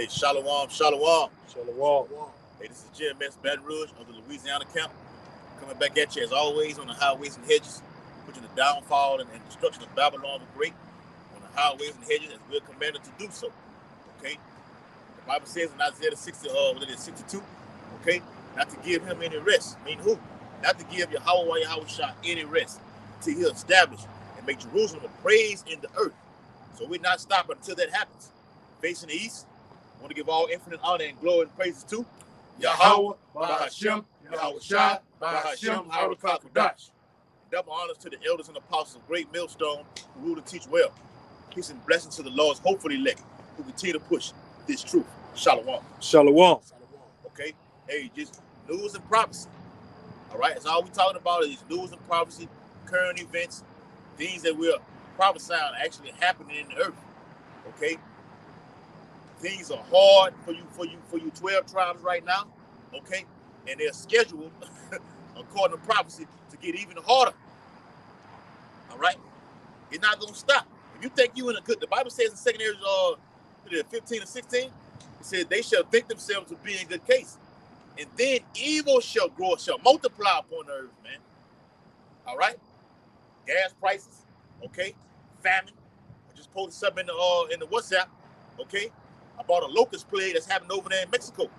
Hey, shalom, shalom. Shalom. Hey, this is GMS Baton Rouge of the Louisiana camp. Coming back at you as always on the highways and hedges, putting the downfall and destruction of Babylon the Great on the highways and hedges as we're commanded to do so. Okay? The Bible says in Isaiah 62, okay, not to give him any rest. I mean who? Not to give Yahweh any rest until he establish and make Jerusalem a praise in the earth. So we're not stopping until that happens. Facing the east, I want to give all infinite honor and glory and praises to Yahweh, Bahashem, Yahweh Shai, Bahashem, Harakah Kodash. Double honors to the elders and apostles of Great Millstone who rule and teach well. Peace and blessings to the Lord's hopefully elect who continue to push this truth. Shalom. Shalom. Okay? Hey, just news and prophecy. All right? That's all we're talking about is news and prophecy, current events, things that we're prophesying actually happening in the earth. Okay? Things are hard for you 12 tribes right now, okay? And they're scheduled, according to prophecy, to get even harder. All right? It's not going to stop. If you think you in a good, the Bible says in 2 Ezra 15 and 16, it says they shall think themselves to be in good case. And then evil shall grow, shall multiply upon the earth, man. All right? Gas prices, okay? Famine. I just posted something in the WhatsApp, okay? About a locust plague that's happening over there in Mexico.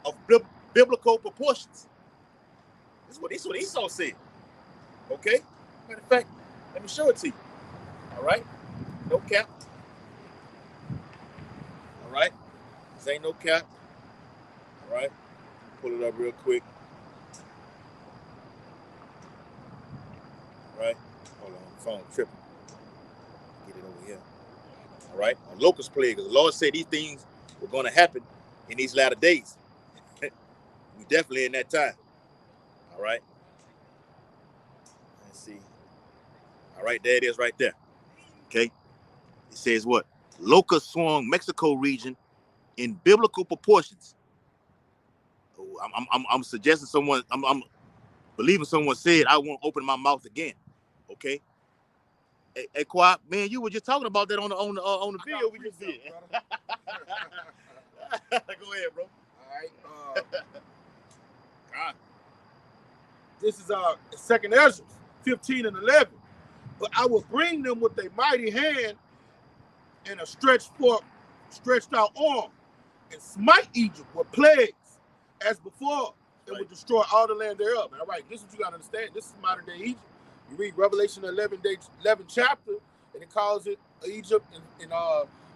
Of biblical proportions. This is what Esau said. Okay? Matter of fact, let me show it to you. All right? No cap. All right? This ain't no cap. All right? Pull it up real quick. All right? Hold on. The phone tripping. Get it over here. All right, a locust plague. The Lord said these things were going to happen in these latter days. We definitely in that time. All right. Let's see. All right, there it is right there. Okay. It says what? Locust swarm Mexico region in biblical proportions. I'm suggesting someone, I'm believing someone said I won't open my mouth again. Okay. Hey, Quad, man, you were just talking about that on the video we just did. Go ahead, bro. All right. God. This is 2 Ezra 15 and 11. But I will bring them with a mighty hand and a stretched out arm, and smite Egypt with plagues as before, and will destroy all the land thereof. All right, this is what you got to understand. This is modern day Egypt. You read Revelation 11 chapter, and it calls it Egypt and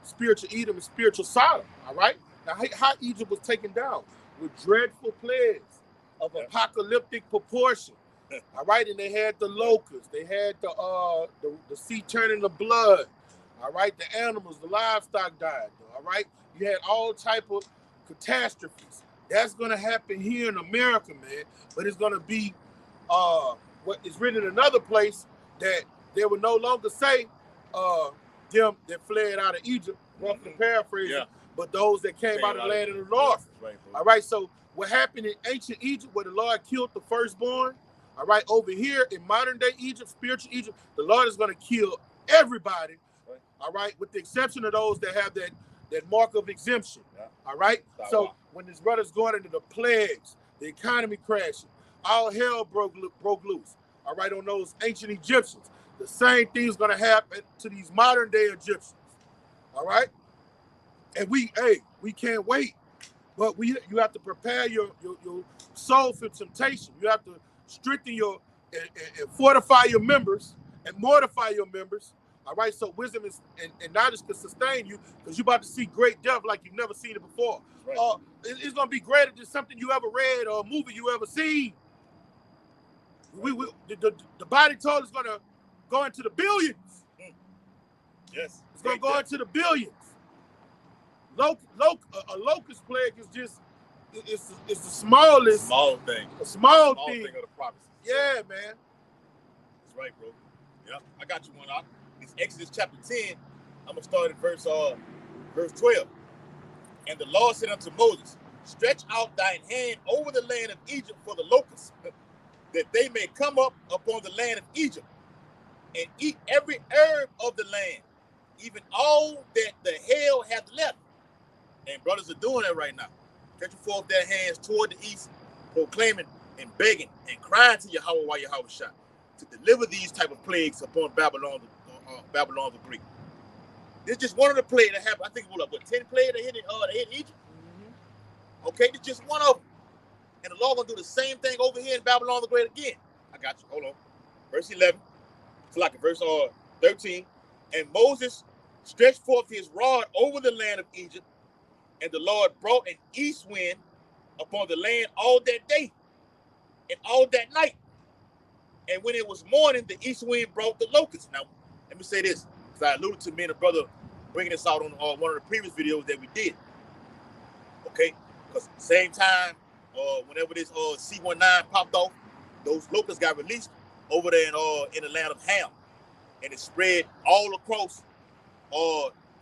spiritual Edom and spiritual Sodom. All right? Now, how Egypt was taken down with dreadful plagues of apocalyptic proportion. All right? And they had the locusts. They had the sea turning to blood. All right? The animals, the livestock died. All right? You had all type of catastrophes. That's going to happen here in America, man. But it's going to be... what is written in another place that they would no longer say them that fled out of Egypt, roughly paraphrasing, but those that came out of the land of the north. Right, all right, so what happened in ancient Egypt where the Lord killed the firstborn, all right, over here in modern day Egypt, spiritual Egypt, the Lord is going to kill everybody, all right, with the exception of those that have that mark of exemption, all right? So when this brother's going into the plagues, the economy crashing, all hell broke loose, all right, on those ancient Egyptians. The same thing's going to happen to these modern day Egyptians, all right? And we can't wait. But you have to prepare your soul for temptation. You have to strengthen and fortify your members and mortify your members, all right? So wisdom is and knowledge can sustain you because you're about to see great death like you've never seen it before. Right. It's going to be greater than something you ever read or a movie you ever seen. The body told is going to go into the billions. Yes. It's going to go into the billions. A locust plague is just, it's the smallest. Small thing. A small thing of the prophecy. Yeah, man. That's right, bro. Yep. I got you one out. It's Exodus chapter 10. I'm going to start at verse 12. And the Lord said unto Moses, stretch out thine hand over the land of Egypt for the locusts, that they may come up upon the land of Egypt and eat every herb of the land, even all that the hail hath left. And brothers are doing that right now. Stretching forth their hands toward the east, proclaiming and begging and crying to Yahweh while Yahweh shot to deliver these type of plagues upon Babylon, Babylon the Great. This is just one of the plagues that happened. I think what 10 plagues that hit Egypt. Okay, it's just one of them. And the Lord gonna do the same thing over here in Babylon the Great again. I got you. Hold on. Verse 11. It's like verse 13. And Moses stretched forth his rod over the land of Egypt, and the Lord brought an east wind upon the land all that day and all that night. And when it was morning, the east wind brought the locusts. Now, let me say this, because I alluded to me and a brother bringing this out on one of the previous videos that we did. Okay? Because same time, whenever this C-19 popped off, those locusts got released over there in the land of Ham. And it spread all across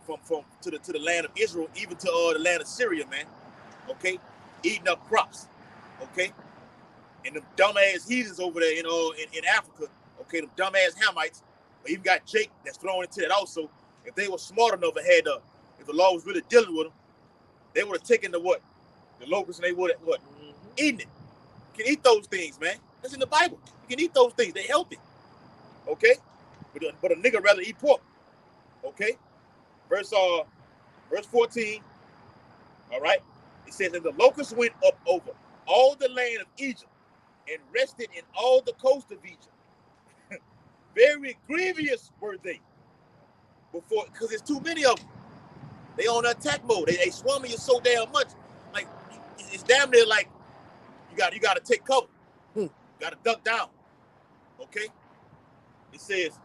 from to the land of Israel, even to the land of Syria, man. Okay? Eating up crops. Okay? And them dumbass heathens over there in Africa, okay, them dumbass Hamites, but even got Jake that's thrown into that also. If they were smart enough and had if the law was really dealing with them, they would have taken the locusts, and they would have eaten it. You can eat those things, man. That's in the Bible. You can eat those things. They're healthy. Okay? But a nigga rather eat pork. Okay? Verse 14. All right? It says, and the locusts went up over all the land of Egypt and rested in all the coast of Egypt. Very grievous were they. Because there's too many of them. They on attack mode. They swarming you so damn much. Like, it's damn near like you got to take cover. You got to duck down. Okay? It says,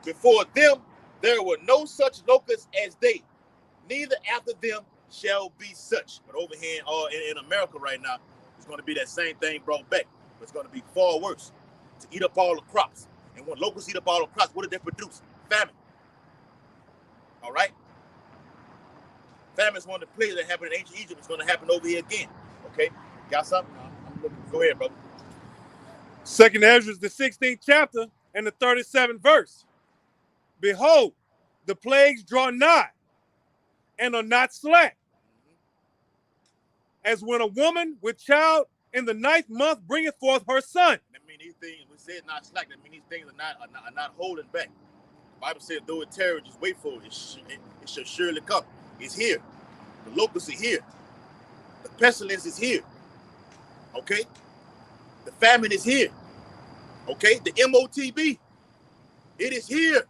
before them there were no such locusts as they, neither after them shall be such. But over here in America right now, it's going to be that same thing brought back. But it's going to be far worse. To eat up all the crops. And when locusts eat up all the crops, what did they produce? Famine. All right? Famine is one of the plagues that happened in ancient Egypt. It's going to happen over here again. Okay? Got something? Go ahead, brother. 2nd Ezra, the 16th chapter and the 37th verse. Behold, the plagues draw nigh and are not slack. As when a woman with child in the 9th month bringeth forth her son. That means these things, we said not slack, that means these things are not holding back. The Bible said, though it tarry, just wait for it. It shall surely come. It's here. The locusts are here. The pestilence is here. Okay? The famine is here. Okay? The MOTB. It is here.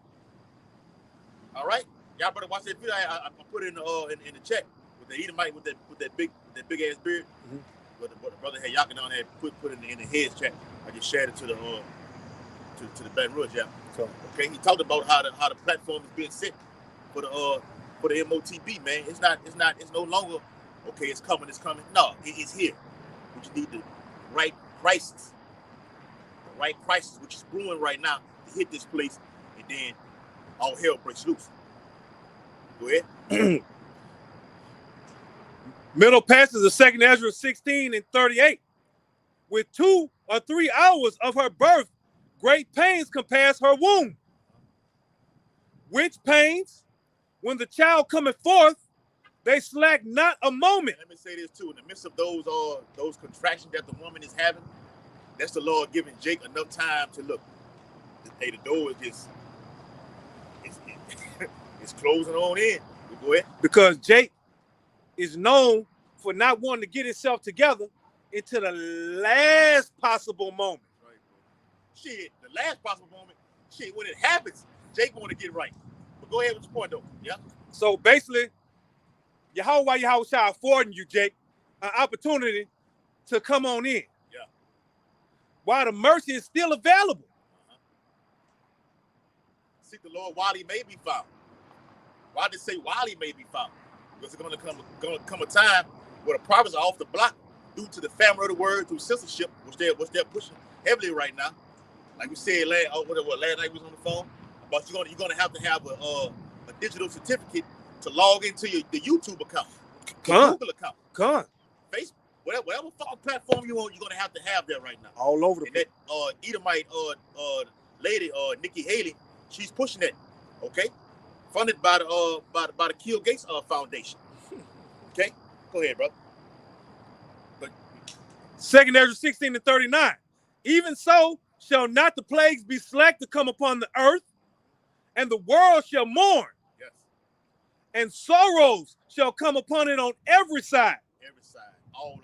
All right? Y'all better watch that video. I put it in the chat with the Edomite with that big ass beard. What the brother had Yakin on there put it in the heads chat. I just shared it to the Baton Rouge, yeah. So, okay, he talked about how the platform is being set for the MOTB, man. It's no longer okay, it's coming. No, it's here. We just need the right crisis. The right crisis, which is brewing right now, to hit this place, and then all hell breaks loose. Go ahead. Middle passages of 2nd Ezra 16 and 38. With 2 or 3 hours of her birth, great pains compass her womb. Which pains, when the child cometh forth, they slack not a moment. Let me say this too. In the midst of those contractions that the woman is having, that's the Lord giving Jake enough time to look. Hey, the door is just it's closing on in. Go ahead. Because Jake is known for not wanting to get himself together into the last possible moment. Right. Shit, the last possible moment. Shit, when it happens, Jake want to get right. But go ahead with your point, though. Yeah. So basically, Yahweh affording you, Jake, an opportunity to come on in. Yeah. While the mercy is still available. Seek the Lord while he may be found. Why did it say while he may be found? Because it's going to come a time where the prophets are off the block due to the famine of the word, through censorship, which they're pushing heavily right now. Like we said last night we was on the phone, about you're gonna have to have a digital certificate to log into the YouTube account, Google account, Facebook, whatever fucking platform you want, you're gonna have to have that right now. All over the place. That Edomite lady, Nikki Haley, she's pushing that. Okay, funded by the Kill Gates Foundation. Go ahead, brother. But 2nd Ezra 16-39. Even so shall not the plagues be slack to come upon the earth, and the world shall mourn, yes, and sorrows shall come upon it on every side. every side, all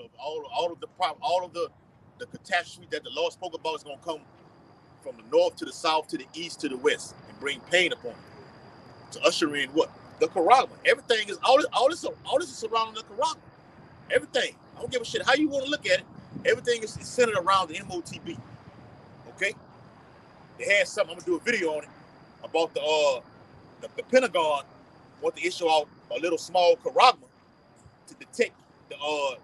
of the catastrophe that the Lord spoke about is going to come from the north to the south to the east to the west and bring pain upon it. To usher in what? The Karagma. Everything is all this is surrounding the Karagma. Everything. I don't give a shit how you want to look at it. Everything is centered around the MOTB. Okay? They had something. I'm gonna do a video on it about the Pentagon want to issue out a little small Karagma to detect the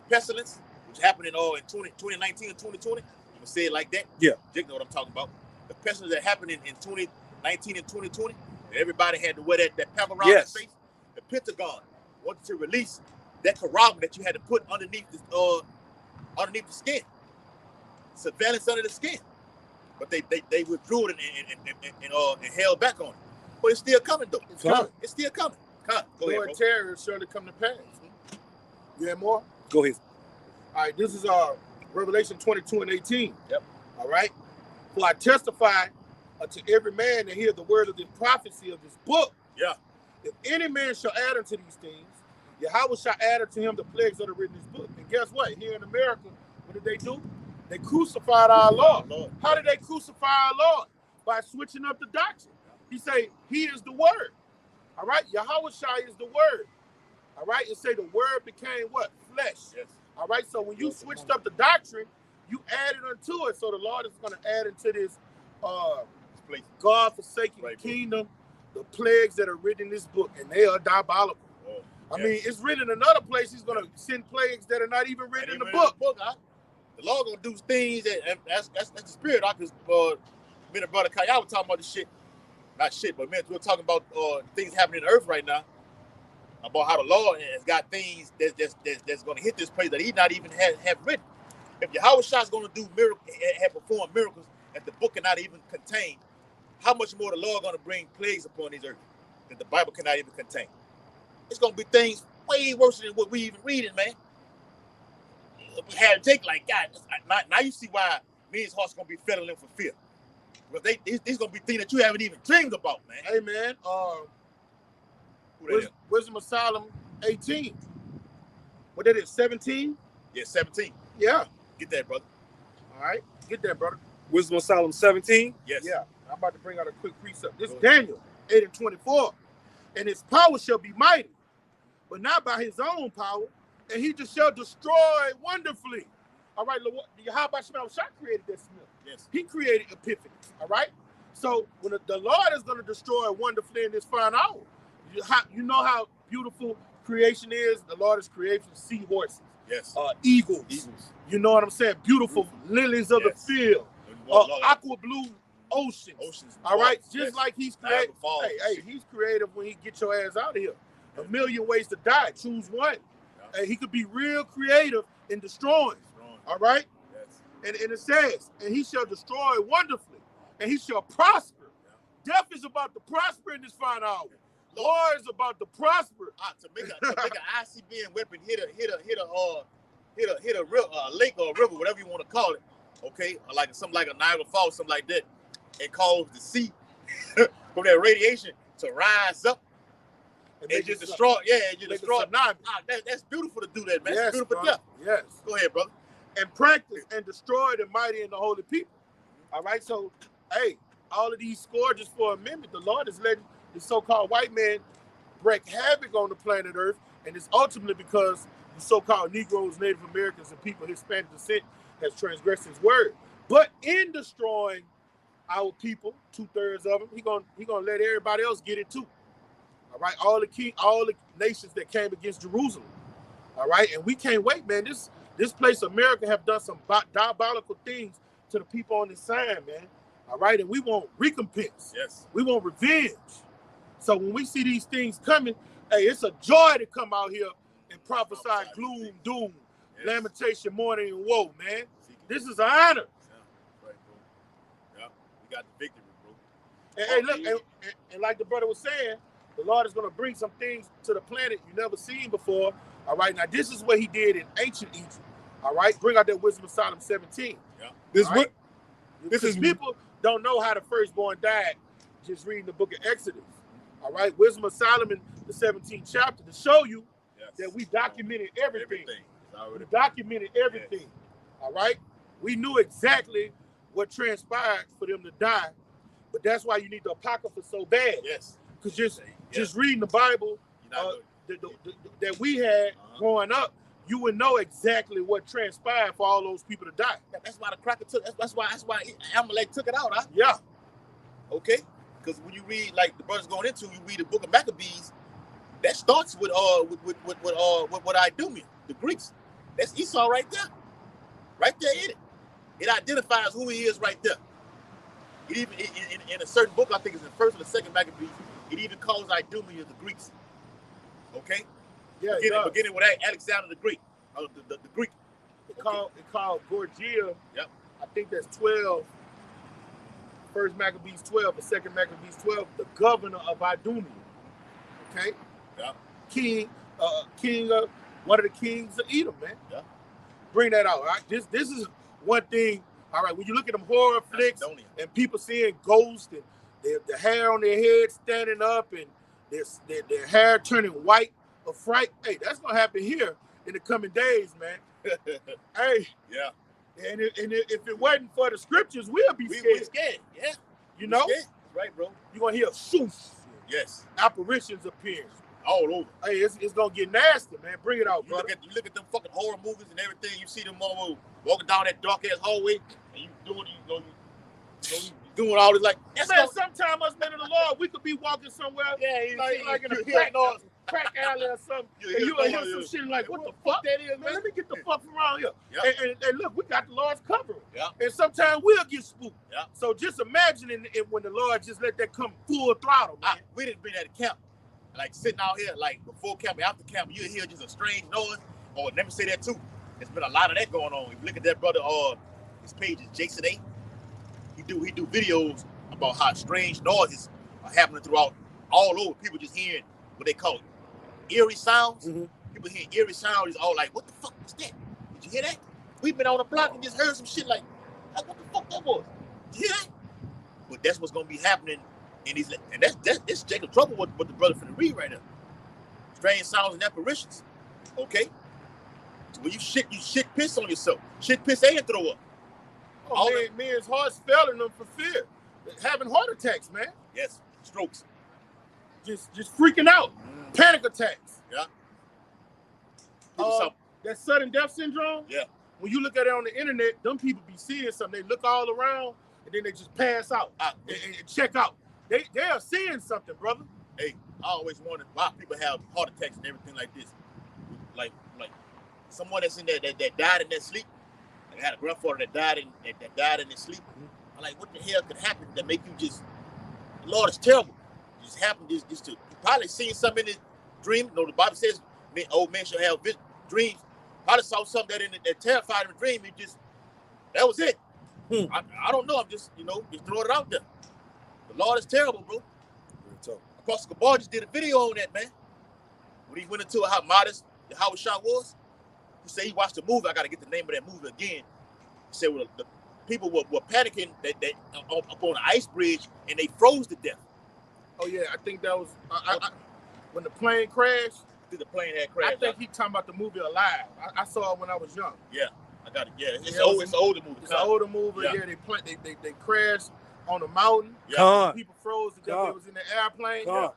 pestilence, which happened in 2019 and 2020. I'm gonna say it like that. Yeah. Jake know what I'm talking about. The pestilence that happened in 2019 and 2020. Everybody had to wear that pepper around their face. The Pentagon wanted to release that Karagma that you had to put underneath the skin, surveillance under the skin. But they withdrew it and held back on it. But it's still coming though. It's coming. It's still coming. Go ahead, bro. Terror is surely come to pass. You have more? Go ahead. All right, this is Revelation 22:18. Yep. All right. For I testify unto every man that hear the word of this prophecy of this book. Yeah. If any man shall add unto these things, Yahweh shall add unto him the plagues that are written in this book. And guess what? Here in America, what did they do? They crucified our Lord. How did they crucify our Lord? By switching up the doctrine. He say, he is the word. All right? Yahweh Shai is the word. All right? It say the word became what? Flesh. Yes. All right? So when you switched up the doctrine, you added unto it. So the Lord is going to add into this God-forsaken kingdom the plagues that are written in this book, and they are diabolical. Oh, I mean, it's written in another place. He's going to send plagues that are not even written in the book. The Lord going to do things that's the spirit. Because me and brother Kaya were talking about this shit. Not shit, but man, we're talking about things happening on earth right now. About how the Lord has got things that's going to hit this place that he not even have written. If Yahweh Shai is going to do miracles, have performed miracles that the book cannot even contain, how much more the Lord going to bring plagues upon this earth that the Bible cannot even contain? It's going to be things way worse than what we even reading, man. We had to take like, God, now you see why men's hearts going to be fettling for fear. Because these going to be things that you haven't even dreamed about, man. Hey, man, Wisdom of Solomon 18. What that is, 17? Yeah, 17. Yeah. Get that, brother. All right, get that, brother. Wisdom of Solomon 17. Yes. Yeah, I'm about to bring out a quick precept. This is Daniel 8:24. And his power shall be mighty, but not by his own power, and he just shall destroy wonderfully. All right, Yahweh Shai created this smith. Yes. He created Epiphany. All right. So when the Lord is going to destroy wonderfully in this fine hour, you know how beautiful creation is. The Lord is creating seahorses. Yes. Eagles. You know what I'm saying? Beautiful lilies of the field. Aqua blue oceans. All right. Just like he's creative. Hey, he's creative when he gets your ass out of here. A million ways to die. Choose one. Yeah. Hey, he could be real creative in destroying. All right. Yes. And it says, and he shall destroy wonderfully, and he shall prosper. Yeah. Death is about to prosper in this fine hour. War is about to prosper. To make an ICBM weapon hit a lake or a river, whatever you want to call it, okay, or like something like a Niagara Falls, something like that, and cause the sea from that radiation to rise up and just destroy. Yeah, and just destroy. That's beautiful to do that, man. Yes, beautiful death. Yes. Go ahead, brother. And practice and destroy the mighty and the holy people. All right. So, hey, all of these scourges for amendment, the Lord is letting the so-called white man wreak havoc on the planet Earth, and it's ultimately because the so-called Negroes, Native Americans, and people of Hispanic descent has transgressed his word. But in destroying our people, 2/3 of them, he gonna let everybody else get it too. All right, all the nations that came against Jerusalem. All right, and we can't wait, man. This place, America, have done some diabolical things to the people on this side, man. All right, and we want recompense. Yes, we want revenge. So when we see these things coming, hey, it's a joy to come out here and prophesy gloom, doom, lamentation, mourning, and woe, man. This is an honor. Yeah, right, bro. Yeah, we got the victory, bro. And hey, look, and like the brother was saying, The Lord is going to bring some things to the planet you never seen before. All right. Now, this is what he did in ancient Egypt. All right. Bring out that Wisdom of Solomon 17. Yeah. This is people don't know how the firstborn died just reading the book of Exodus. All right. Wisdom of Solomon, the 17th chapter, to show you that we documented everything. We documented everything. Yes. All right. We knew exactly what transpired for them to die. But that's why you need the Apocrypha so bad. Yes. Because just reading the Bible that we had growing up, you would know exactly what transpired for all those people to die. That's why the cracker took. That's why Amalek took it out. Huh? Yeah. Okay. Because when you read, like the brothers going into, you read the book of Maccabees. That starts with what Idumean, the Greeks. That's Esau right there. Right there in it. It identifies who he is right there. It even in a certain book, I think it's in the first or the second Maccabees, it even calls Idumea the Greeks. Okay? Yeah. Beginning with Alexander the Greek. The Greek. It called Gorgia. Yep. I think that's 12. First Maccabees 12, the second Maccabees 12, the governor of Idumea. Okay? Yeah. King of one of the kings of Edom, man. Yeah. Bring that out, all right? This is one thing, all right, when you look at them horror flicks and people seeing ghosts and the hair on their head standing up and their hair turning white of fright, hey, that's going to happen here in the coming days, man. Hey. Yeah. And if it wasn't for the scriptures, we'll be scared. We're scared, yeah. You know? Scared. Right, bro. You're going to hear swoosh. Yes. Apparitions appearing. All over. Hey, it's gonna get nasty, man. Bring it out, bro. You look at them fucking horror movies and everything. You see them all walking down that dark ass hallway, and you doing all this like. Man, sometime us men of the Lord, we could be walking somewhere, like in a crack alley or something, and you hear some shit like, what the fuck that is, man? Let me get the fuck from around here. Yeah. And look, we got the Lord's covering. Yeah. And sometimes we'll get spooked. Yeah. So just imagine it when the Lord just let that come full throttle, man. We didn't bring that to camp. Like sitting out here, like before camp, after camp, you hear just a strange noise. Or let me say that too. There's been a lot of that going on. If you look at that brother, his page is Jason A. He do videos about how strange noises are happening throughout all over. People just hearing what they call eerie sounds. Mm-hmm. People hearing eerie sounds. It's all like, what the fuck was that? Did you hear that? We've been on the block and just heard some shit like what the fuck that was? Did you hear that? But that's what's gonna be happening. And that's Jacob Trouble what the brother finna read right now. Strange sounds and apparitions. Okay? So when you shit piss on yourself. Shit piss and throw up. Oh, man's heart's failing them for fear. Having heart attacks, man. Yes. Strokes. Just freaking out. Panic attacks. Yeah. That sudden death syndrome. Yeah. When you look at it on the internet, them people be seeing something. They look all around and then they just pass out and check out. They are seeing something, brother. Hey, I always wondered why people have heart attacks and everything like this. Like someone that's in there that died in their sleep. Like I had a grandfather that died in his sleep. I'm like, what the hell could happen that make you just? Lord, it's terrible. It just happened just to you probably seen something in his dream. The Bible says old men shall have dreams. Probably saw something that terrified him in a dream. That was it. I don't know. I'm just just throwing it out there. The Lord is terrible, bro. Apostle Kabar just did a video on that, man. When he went into how modest the Howard shot was, he said he watched the movie. I got to get the name of that movie again. He said the people were panicking that up on the ice bridge and they froze to death. Oh yeah, I think that was when the plane crashed. I think the plane had crashed. I think he talking about the movie Alive. I saw it when I was young. Yeah, I got it. Yeah, it's an older movie. It's an older movie. Yeah, they crashed on the mountain. Yeah. People froze to death. They was in the airplane. Yeah.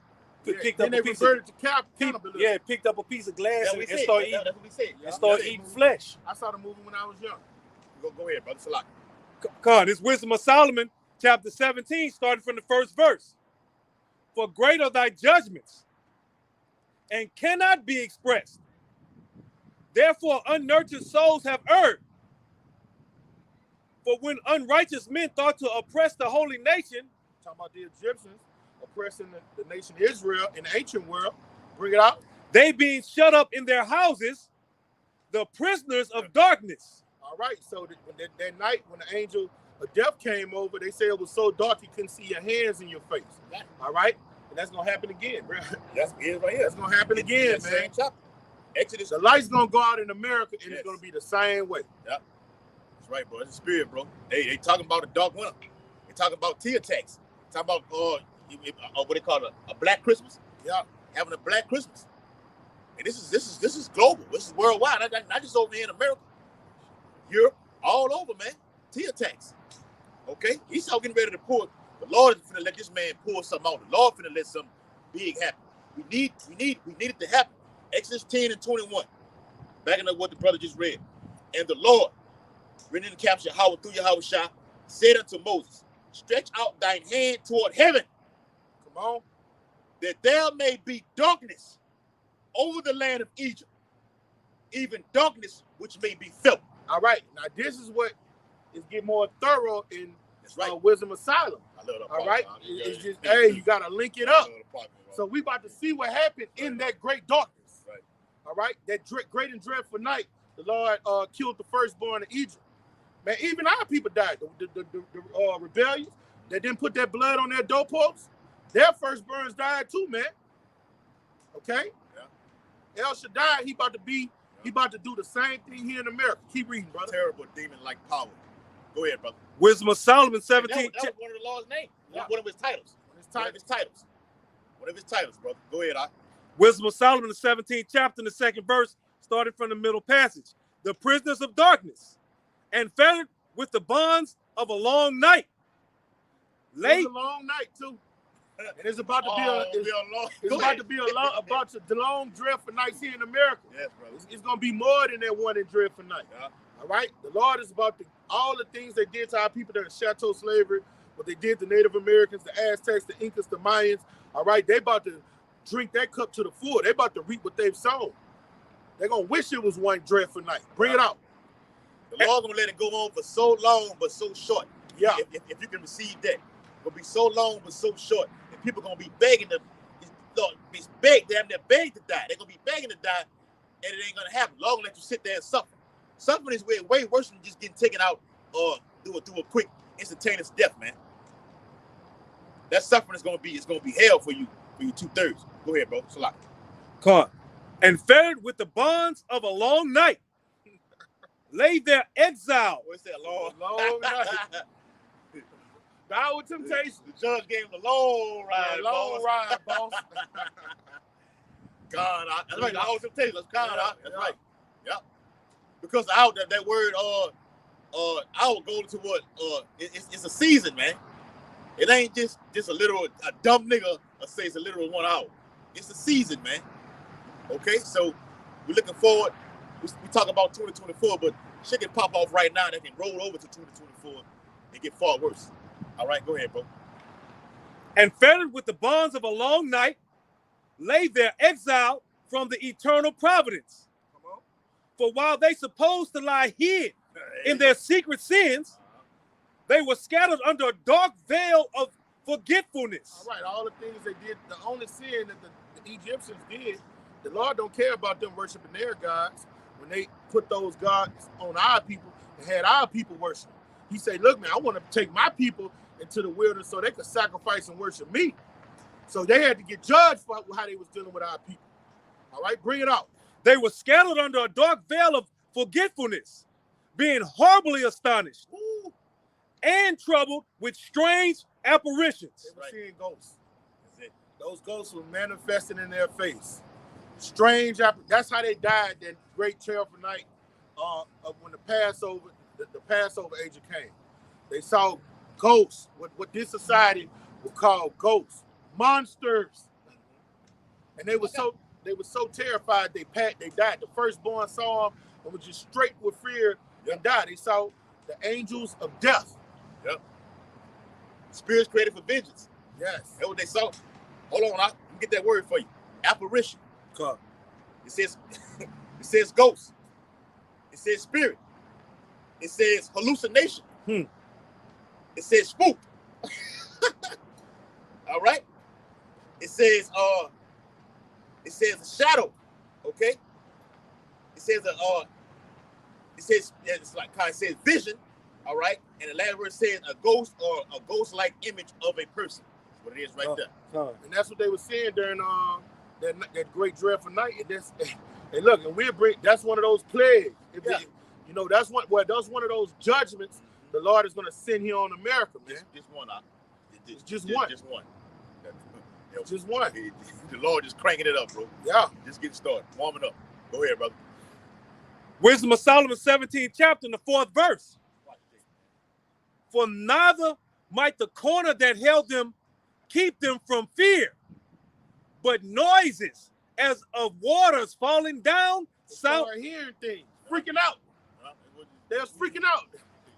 Then they reverted to cannibalism. Yeah, picked up a piece of glass and started eating. That's what we said. And started eating flesh. I saw the movie when I was young. Go ahead, brother. Salak. God, this Wisdom of Solomon, chapter 17, started from the first verse. For great are thy judgments, and cannot be expressed. Therefore, unnurtured souls have erred. For when unrighteous men thought to oppress the holy nation, talking about the Egyptians oppressing the nation Israel in the ancient world, bring it out. They being shut up in their houses, the prisoners of darkness. All right, so that night when the angel of death came over, they say it was so dark you couldn't see your hands in your face. All right, And that's gonna happen again, bro. That's it right here. That's gonna happen again, man. Same chapter. Exodus. The light's gonna go out in America, and it's gonna be the same way. Yep. That's right, bro. It's a spirit, bro. They talking about a dark winter. They talking about tear tax. Talking about what they call a Black Christmas. Yeah. Having a Black Christmas. And this is global. This is worldwide. Not just over here in America. Europe, all over, man. Tear tax. Okay? Esau getting ready to pour. The Lord is finna let this man pour something out. The Lord finna let something big happen. We need it to happen. Exodus 10 and 21. Backing up what the brother just read. And the Lord, written in the caption, Yahweh through Yahweh Shah, said unto Moses, stretch out thine hand toward heaven. Come on. That there may be darkness over the land of Egypt, even darkness which may be felt. All right. Now this is what is getting more thorough in right. Wisdom Asylum. I love that all right. It's just, hey, you gotta link it up. So we about to see what happened in that great darkness. Right. All right. That great and dreadful night, the Lord killed the firstborn of Egypt. Man, even our people died. The rebellions that didn't put that blood on their doorposts, their firstborns died too, man. Okay. Yeah. El Shaddai, he about to do the same thing here in America. Keep reading, brother. Terrible demon-like power. Go ahead, brother. Wisdom of Solomon 17. That was one of the Lord's names. Yeah. One of his titles. One of his titles, brother. Go ahead, Wisdom of Solomon, the 17th chapter, in the 2nd verse, starting from the middle passage. The prisoners of darkness, and fettered with the bonds of a long night. It's a long night too, and it's about to be a bunch of long dreadful nights here in America. Yes, brother. It's gonna be more than that one in dreadful night. Yeah. All right, the Lord is about to all the things they did to our people during chattel slavery, what they did to Native Americans, the Aztecs, the Incas, the Mayans. All right, they about to drink that cup to the full. They about to reap what they've sown. They're gonna wish it was one dreadful night. Bring it out. The Lord gonna let it go on for so long but so short. Yeah. If you can receive that, it'll be so long but so short. And people gonna be begging to, they're begging to die. They're gonna be begging to die, and it ain't gonna happen. Lord gonna let you sit there and suffer. Suffering is way worse than just getting taken out or through a quick instantaneous death, man. That suffering is gonna be hell for you 2/3. Go ahead, bro. Salak. Con. And fettered with the bonds of a long night. Lay their exile. What's that? Long night. Bow with temptation. The judge gave him a long ride. Long ride, boss. God, that's right. The whole temptation. That's God. That's right. Yep. Because that word hour goes to what it's a season, man. It ain't just a dumb nigga say it's a literal 1 hour. It's a season, man. Okay, so we're looking forward. We talk about 2024, but shit can pop off right now that can roll over to 2024 and get far worse. All right, go ahead, bro. And fettered with the bonds of a long night, lay their exile from the eternal providence. For while they supposed to lie hid in their secret sins, they were scattered under a dark veil of forgetfulness. All right, all the things they did, the only sin that the Egyptians did, the Lord don't care about them worshiping their gods. When they put those gods on our people and had our people worship, he said, look, man, I want to take my people into the wilderness so they could sacrifice and worship me. So they had to get judged for how they was dealing with our people. All right, bring it out. They were scattered under a dark veil of forgetfulness, being horribly astonished and troubled with strange apparitions. They were seeing ghosts. That's it. Those ghosts were manifesting in their face. Strange. That's how they died that great terrible night when the Passover angel came. They saw ghosts, what this society would call ghosts, monsters, and they were so terrified they died. The firstborn saw them and was just straight with fear and died. They saw the angels of death. Yep. Spirits created for vengeance. Yes. That's what they saw. Hold on, let me get that word for you. Apparition. Come. It says ghost. It says spirit. It says hallucination. It says spook. All right. It says a shadow. Okay. It says it says vision. All right. And the last word says a ghost or a ghost-like image of a person. That's what it is right there. And that's what they were saying during that great dreadful night. And that's and look, and that's one of those plagues. That's one of those judgments the Lord is going to send here on America, man. Just one. Just one. Just one. The Lord just cranking it up, bro. Yeah. Just getting started, warming up. Go ahead, brother. Wisdom of Solomon, 17th chapter, in the 4th verse. For neither might the corner that held them keep them from fear, but noises as of waters falling down start hearing things, freaking out. They're freaking out.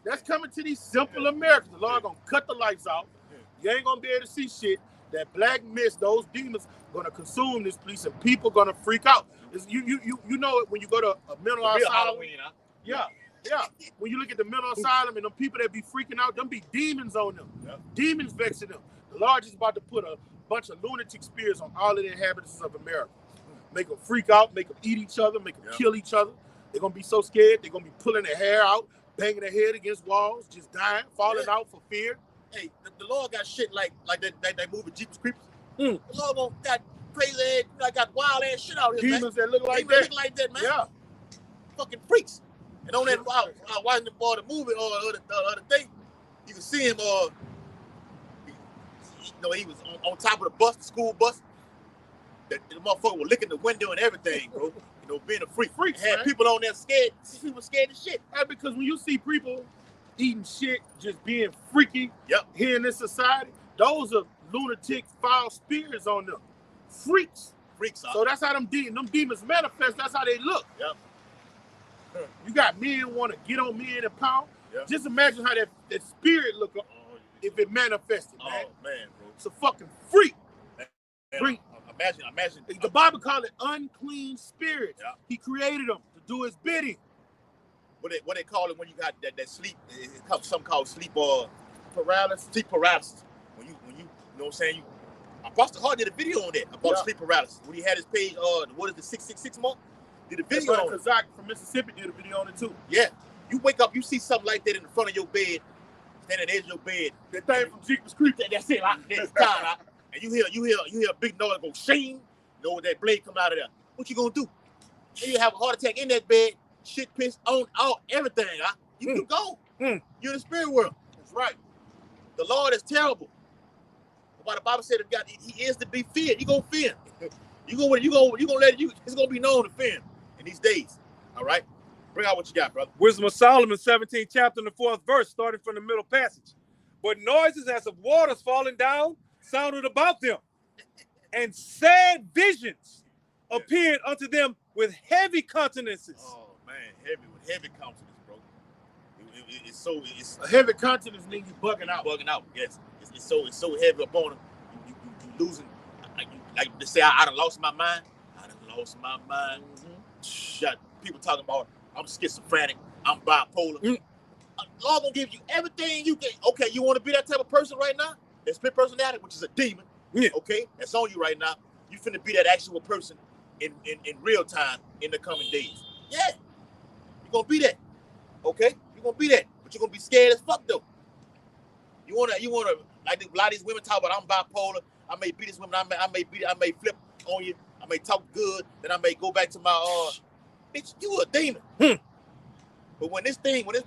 That's coming to these simple Americans. The Lord gonna cut the lights out. You ain't gonna be able to see shit. That black mist, those demons gonna consume this place, and people gonna freak out. You know it when you go to a mental asylum. Halloween, huh? Yeah. When you look at the mental asylum and them people that be freaking out, them be demons on them. Yep. Demons vexing them. The Lord is about to put a bunch of lunatic spirits on all of the inhabitants of America. Make them freak out, make them eat each other, make them kill each other. They're gonna be so scared, they're gonna be pulling their hair out, banging their head against walls, just dying, falling out for fear. Hey, the Lord got shit like that movie Jeepers Creepers. The Lord got crazy ass, got wild ass shit out here, demons man. That look like demons that. Look like that, man. Yeah. Fucking freaks. And on that, watching the movie or the other thing, you can see him. He was on top of the bus, the school bus. The motherfucker was licking the window and everything, bro. Being a freak. Had man. People on there scared. People scared as shit. Yeah, because when you see people eating shit, just being freaky here in this society, those are lunatic, foul spirits on them. Freaks. So that's how them demons manifest. That's how they look. Yep. You got men want to get on men and pound. Yep. Just imagine how that spirit look if it manifested, man. Oh, man, bro. It's a fucking freak. Freak. Imagine. The Bible called it unclean spirits. Yep. He created them to do his bidding. What they call it when you got that sleep? It's something called sleep paralysis. Sleep paralysis. When you know what I'm saying? Apostle Hart did a video on that about sleep paralysis. When he had his page, what is the 666 month? Did a video on it. Kazak from Mississippi did a video on it too. Yeah. You wake up, you see something like that in the front of your bed, standing at the edge of your bed. That thing from Jeepers Creepers. That's it. That's time. And you hear a big noise go shing. That blade come out of there. What you gonna do? And you have a heart attack in that bed, shit piss on everything. You go. You're in the spirit world. That's right. The Lord is terrible. Why the Bible said God, He is to be feared. You gonna fear Him. You gonna let it. It's gonna be known to fear Him in these days. All right. Bring out what you got, brother. Wisdom of Solomon, 17th chapter, in the 4th verse, starting from the middle passage. But noises as of waters falling down sounded about them, and sad visions appeared unto them with heavy countenances. Oh man, heavy countenance, bro. It's a heavy countenance means you bugging out. Bugging out, yes. It's so heavy upon them. You losing. Like they say, I done lost my mind. I done lost my mind. People talking about I'm schizophrenic. I'm bipolar. Lord gonna give you everything you can. Okay, you want to be that type of person right now? That split personality, which is a demon. Yeah. Okay, that's on you right now. You finna be that actual person in real time in the coming days. Yeah, you're gonna be that. Okay, you're gonna be that, but you're gonna be scared as fuck though. You wanna like a lot of these women talk about I'm bipolar. I may beat this woman. I may flip on you. I may talk good. Then I may go back to my bitch. You a demon. But when this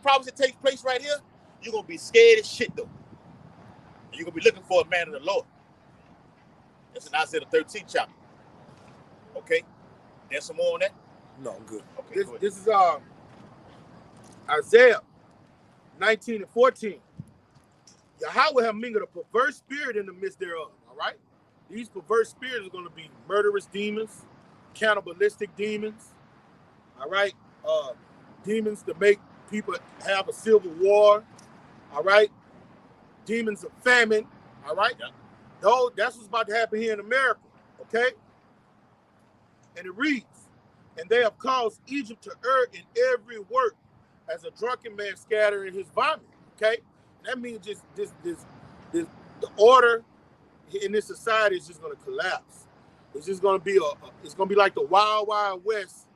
prophecy takes place right here, you're gonna be scared as shit though. And you're gonna be looking for a man of the Lord. That's in Isaiah the 13th chapter. Okay. There's some more on that? No, I'm good. Okay. This is Isaiah 19 and 14. Yahweh have mingled a perverse spirit in the midst thereof. All right. These perverse spirits are going to be murderous demons, cannibalistic demons. All right. Demons to make people have a civil war. All right. Demons of famine. All right. Yeah. That's what's about to happen here in America. Okay. And it reads, and they have caused Egypt to err in every work as a drunken man scattering his vomit. Okay. That means just the order in this society is just going to collapse. It's just going to be it's going to be like the Wild Wild West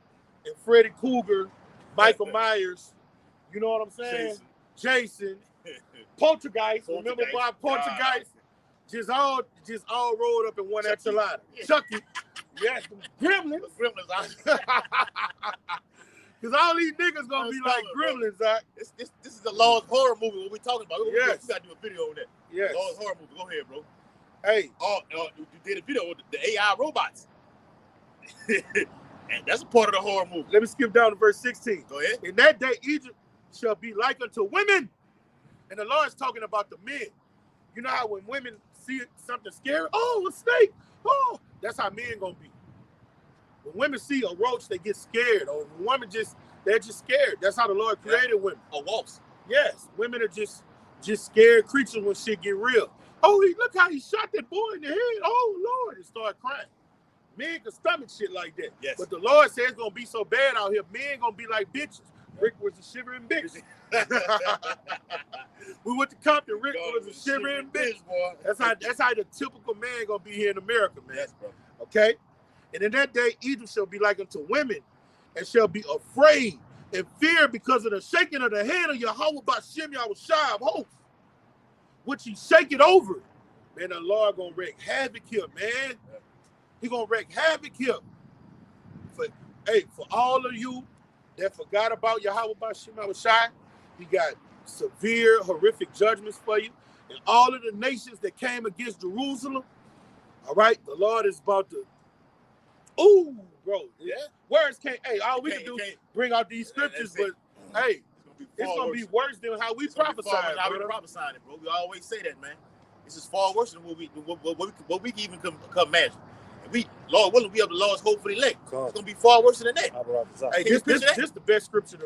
and Freddy Krueger, Michael Myers. You know what I'm saying? Jason. Poltergeist. Remember Bob Poltergeist? just all rolled up in one enchilada. Yeah. Chucky, yes, them gremlins. The gremlins. Because all these niggas gonna be like gremlins, Zach. This is the Lord's horror movie. What we talking about? Yes. We gotta do a video on that. Yes. Lord's horror movie. Go ahead, bro. Hey. You did a video with the AI robots. And that's a part of the horror movie. Let me skip down to verse 16. Go ahead. In that day, Egypt shall be like unto women. And the Lord's talking about the men. You know how when women see something scary, oh, a snake, oh, that's how men gonna be. When women see a roach, they get scared. Or women they're just scared. That's how the Lord created women. A waltz. Yes, women are just scared creatures when shit get real. Oh, look how he shot that boy in the head. Oh, Lord, and start crying. Men can stomach shit like that. Yes. But the Lord says it's going to be so bad out here, men going to be like bitches. Rick was a shivering bitch. We went to Compton, Rick was a shivering bitch. Boy. That's how the typical man going to be here in America, man. Yes, bro. Okay? And in that day, Egypt shall be like unto women, and shall be afraid and fear because of the shaking of the hand of Yahweh by Shem Yahushua of hosts, which he shake it over. Man, the Lord going to wreak havoc here, man. He gonna wreak havoc here. For all of you that forgot about Yahweh B'Shem Yahushai, he got severe, horrific judgments for you. And all of the nations that came against Jerusalem, all right, the Lord is about to, ooh, bro, yeah. Words can't, all we can do is bring out these scriptures, but hey, it's gonna be worse than how we prophesied, how we prophesying it, bro. We always say that, man. This is far worse than what we can even come imagine. Lord willing, we have the Lord's hope for the elect. It's gonna be far worse than that. Hey, this the best scripture to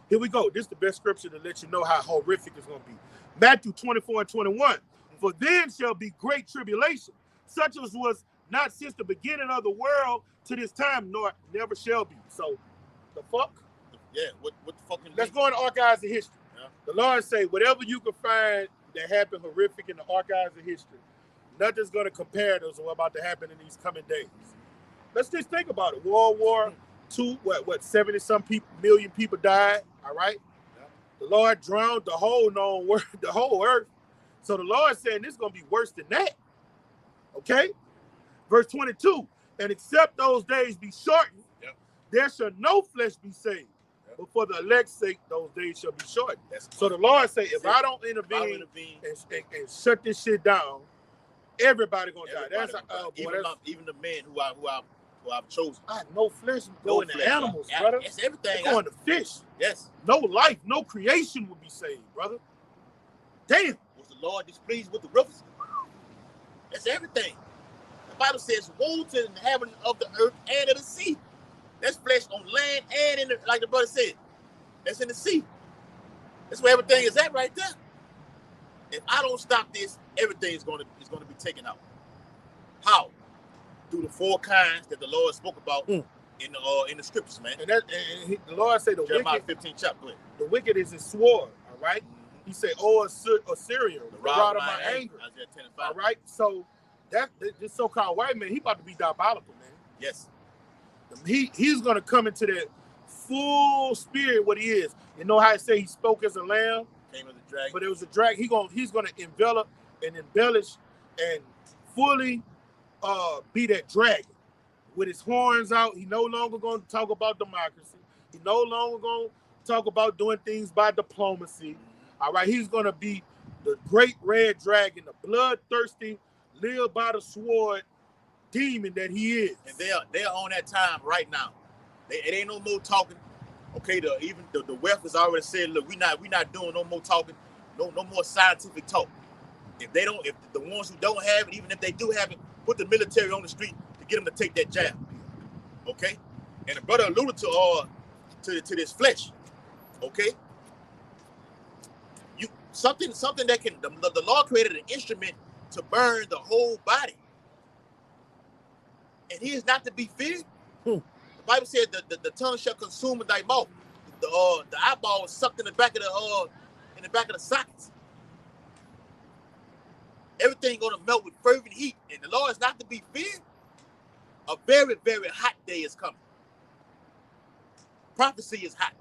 here we go. This is the best scripture to let you know how horrific it's gonna be. Matthew 24:21. For then shall be great tribulation, such as was not since the beginning of the world to this time, nor never shall be. So the fuck? Yeah, what the fucking let's go in the archives of history. Yeah. The Lord say, whatever you can find that happened horrific in the archives of history, nothing's going to compare to what's about to happen in these coming days. Let's just think about it. World War II, 70-some million people died, all right? Yeah. The Lord drowned the whole earth. So the Lord saying this is going to be worse than that, okay? Verse 22, and except those days be shortened, yep, there shall no flesh be saved. But for the elect's sake, those days shall be shortened. So the Lord say, if I don't intervene and shut this shit down, everybody gonna die. That's even the men who I've chosen. No flesh going to animals, brother. It's everything. They're going to fish. Yes. No life, no creation will be saved, brother. Damn. Was the Lord displeased with the rivers? That's everything. The Bible says, woe to the inhabitants of the earth and of the sea. That's flesh on land and in the, like the brother said, that's in the sea. That's where everything is at right there. If I don't stop this, everything is going to be taken out. How? Through the four kinds that the Lord spoke about in the scriptures, man. And the Lord said the Jeremiah wicked, 15 chapter. The wicked is his sword, all right? Mm-hmm. He said, "Oh, Assyria, the rod of my anger." Isaiah 10 and 5. All right, so this so-called white man, he about to be diabolical, man. Yes. He's gonna come into that full spirit what he is. You know how I say he spoke as a lamb? Came as a dragon. But it was a dragon. He's gonna envelop and embellish and fully be that dragon. With his horns out, he no longer gonna talk about democracy. He no longer gonna talk about doing things by diplomacy. All right, he's gonna be the great red dragon, the bloodthirsty, live by the sword demon that he is. And they're on that time right now. It ain't no more talking. Okay, even the West has already said, look, we not doing no more talking, no more scientific talk. If the ones who don't have it, even if they do have it, put the military on the street to get them to take that jab. Okay? And the brother alluded to this flesh. Okay? Something that can the Lord created an instrument to burn the whole body. And he is not to be feared. The Bible said that the tongue shall consume in thy mouth. The eyeball is sucked in the back of the sockets. Everything gonna melt with fervent heat, and the Lord is not to be feared. A very, very hot day is coming. Prophecy is hot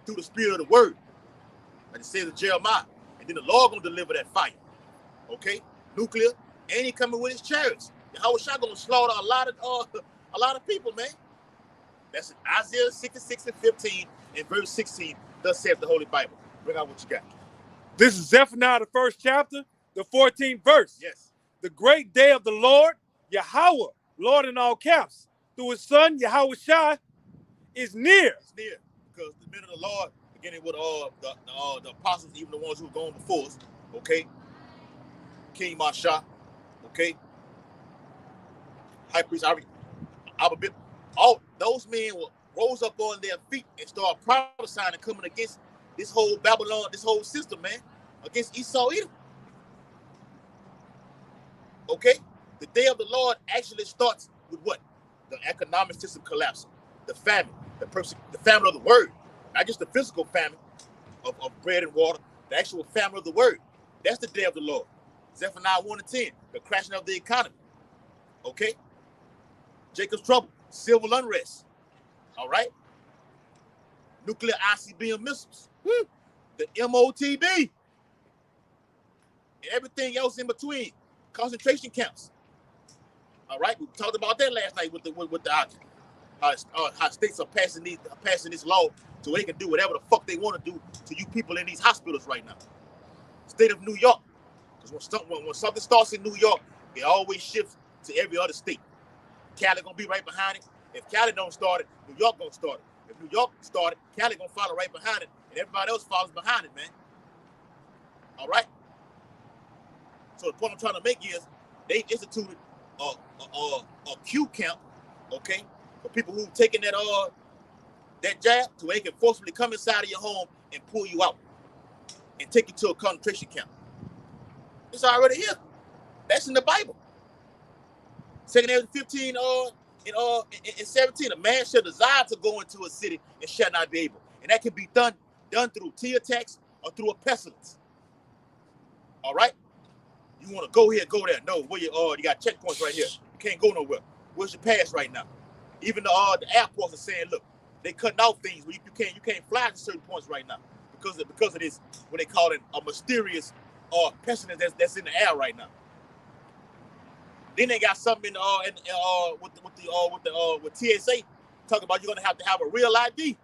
through the spirit of the word. like it says in Jeremiah. And then the Lord gonna deliver that fire. Okay, nuclear, and he coming with his chariots. Yahweh Shah gonna slaughter a lot of people, man. That's in Isaiah 66 and 15 and verse 16. Thus saith the Holy Bible. Bring out what you got. This is Zephaniah, the 1st chapter, the 14th verse. Yes. The great day of the Lord, Yahweh, Lord in all caps, through his son, Yahweh Shai, is near. It's near. Because the men of the Lord, beginning with the apostles, even the ones who were going before us, okay? King Masha, okay? High priest Abba, all those men rose up on their feet and started prophesying and coming against this whole Babylon, this whole system, man, against Esau Edom. Okay? The day of the Lord actually starts with what? The economic system collapsing, the famine, the famine of the word, not just the physical famine of bread and water, the actual famine of the word. That's the day of the Lord. Zephaniah 1 and 10, the crashing of the economy. Okay? Jacob's trouble, civil unrest. All right? Nuclear ICBM missiles. The MOTB. And everything else in between. Concentration camps. All right? We talked about that last night with how states are passing this law so they can do whatever the fuck they want to do to you people in these hospitals right now. State of New York. Because when something starts in New York, it always shifts to every other state. Cali gonna be right behind it. If Cali don't start it, New York gonna start it. If New York started, Cali gonna follow right behind it, and everybody else follows behind it, man. All right. So the point I'm trying to make is they instituted a Q camp, okay, for people who taking that jab, so they can forcibly come inside of your home and pull you out and take you to a concentration camp. It's already here. That's in the Bible. 2 Ezra 15 and 17, a man shall desire to go into a city and shall not be able. And that can be done through tea attacks or through a pestilence. All right? You want to go here, go there. No, where you got checkpoints right here. You can't go nowhere. Where's your pass right now? Even the airports are saying, look, they cutting out things where you can't fly to certain points right now because of this, what they call it, a mysterious pestilence that's in the air right now. Then they got something with TSA talking about you're gonna have to have a real ID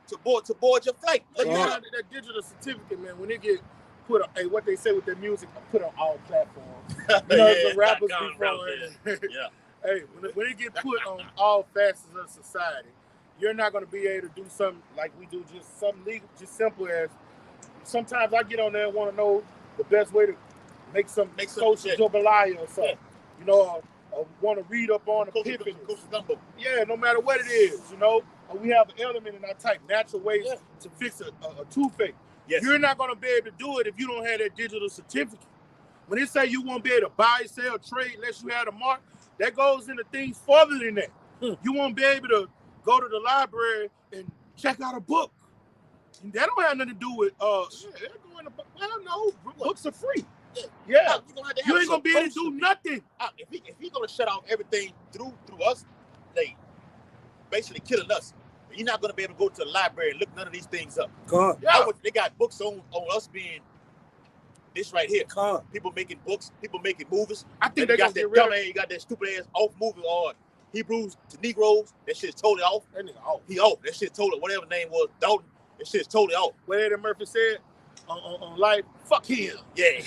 to board your flight. That digital certificate, man, when they get put on, what they say with their music, put on all platforms. You know, the rappers before. Yeah. Hey, when it get put on all facets of society, you're not gonna be able to do something like we do, just something legal, just simple as. Sometimes I get on there and want to know the best way to make some social jambalaya or something. Yeah. You know, I want to read up on the pippin. Yeah, no matter what it is, you know. We have an element in our type, natural ways to fix a toothache. Yes. You're not going to be able to do it if you don't have that digital certificate. When they say you won't be able to buy, sell, trade unless you have a mark, that goes into things further than that. You won't be able to go to the library and check out a book. That don't have nothing to do with books are free. Yeah. You ain't gonna be able to do nothing. If he's gonna shut off everything through us, they basically killing us. You're not gonna be able to go to the library and look none of these things up. They got books on us being this right here. People making books, people making movies. I think they got that dumb ass, you got that stupid ass off movie or Hebrews to Negroes. That shit's totally off. That nigga off. He off. That shit's totally, whatever name was, Dalton. That shit's totally off. What Eddie Murphy said on Life, fuck him. Yeah.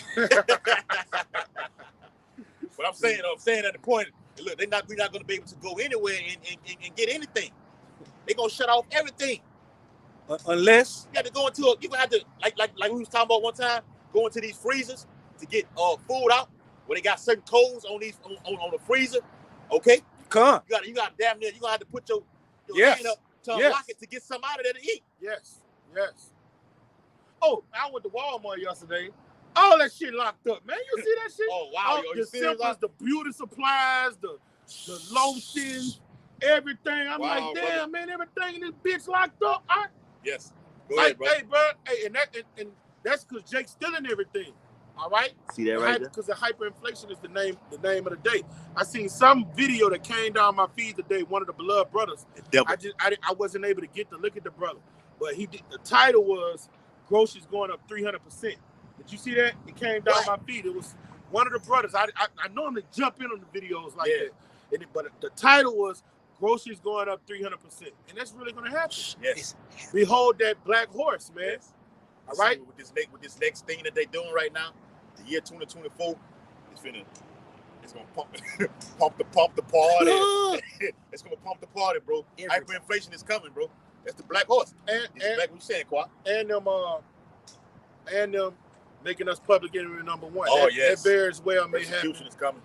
But I'm saying at the point, look, we're not going to be able to go anywhere and get anything. They're going to shut off everything. Unless you have to go into you're going to have to, like we was talking about one time, go into these freezers to get food out, where they got certain codes on these on the freezer. Okay? You got damn near, you're going to have to put your hand up to unlock it to get something out of there to eat. Yes. Oh, I went to Walmart yesterday. All that shit locked up, man. You see that shit? Oh, wow. The simples, the beauty supplies, the lotions, everything. I'm like, damn, man, everything in this bitch locked up. Yes. Go ahead, bro. Hey, bro. Hey, and that's because Jake's stealing everything. All right? See that right there? Because the hyperinflation is the name of the day. I seen some video that came down my feed today, one of the beloved brothers. I wasn't able to get to look at the brother. But the title was groceries going up 300%. Did you see that? It came down my feed. It was one of the brothers. I normally jump in on the videos like that, but the title was groceries going up 300%, and that's really going to happen. Yes. Behold that black horse, man. Yes. All right. With this next thing that they're doing right now, the year 2024, it's gonna pump the party. It's gonna pump the party, bro. Hyperinflation is coming, bro. That's the black horse. And back what you saying, Quad. And them making us public enemy number one. Oh, that bears well may happen. Persecution is coming.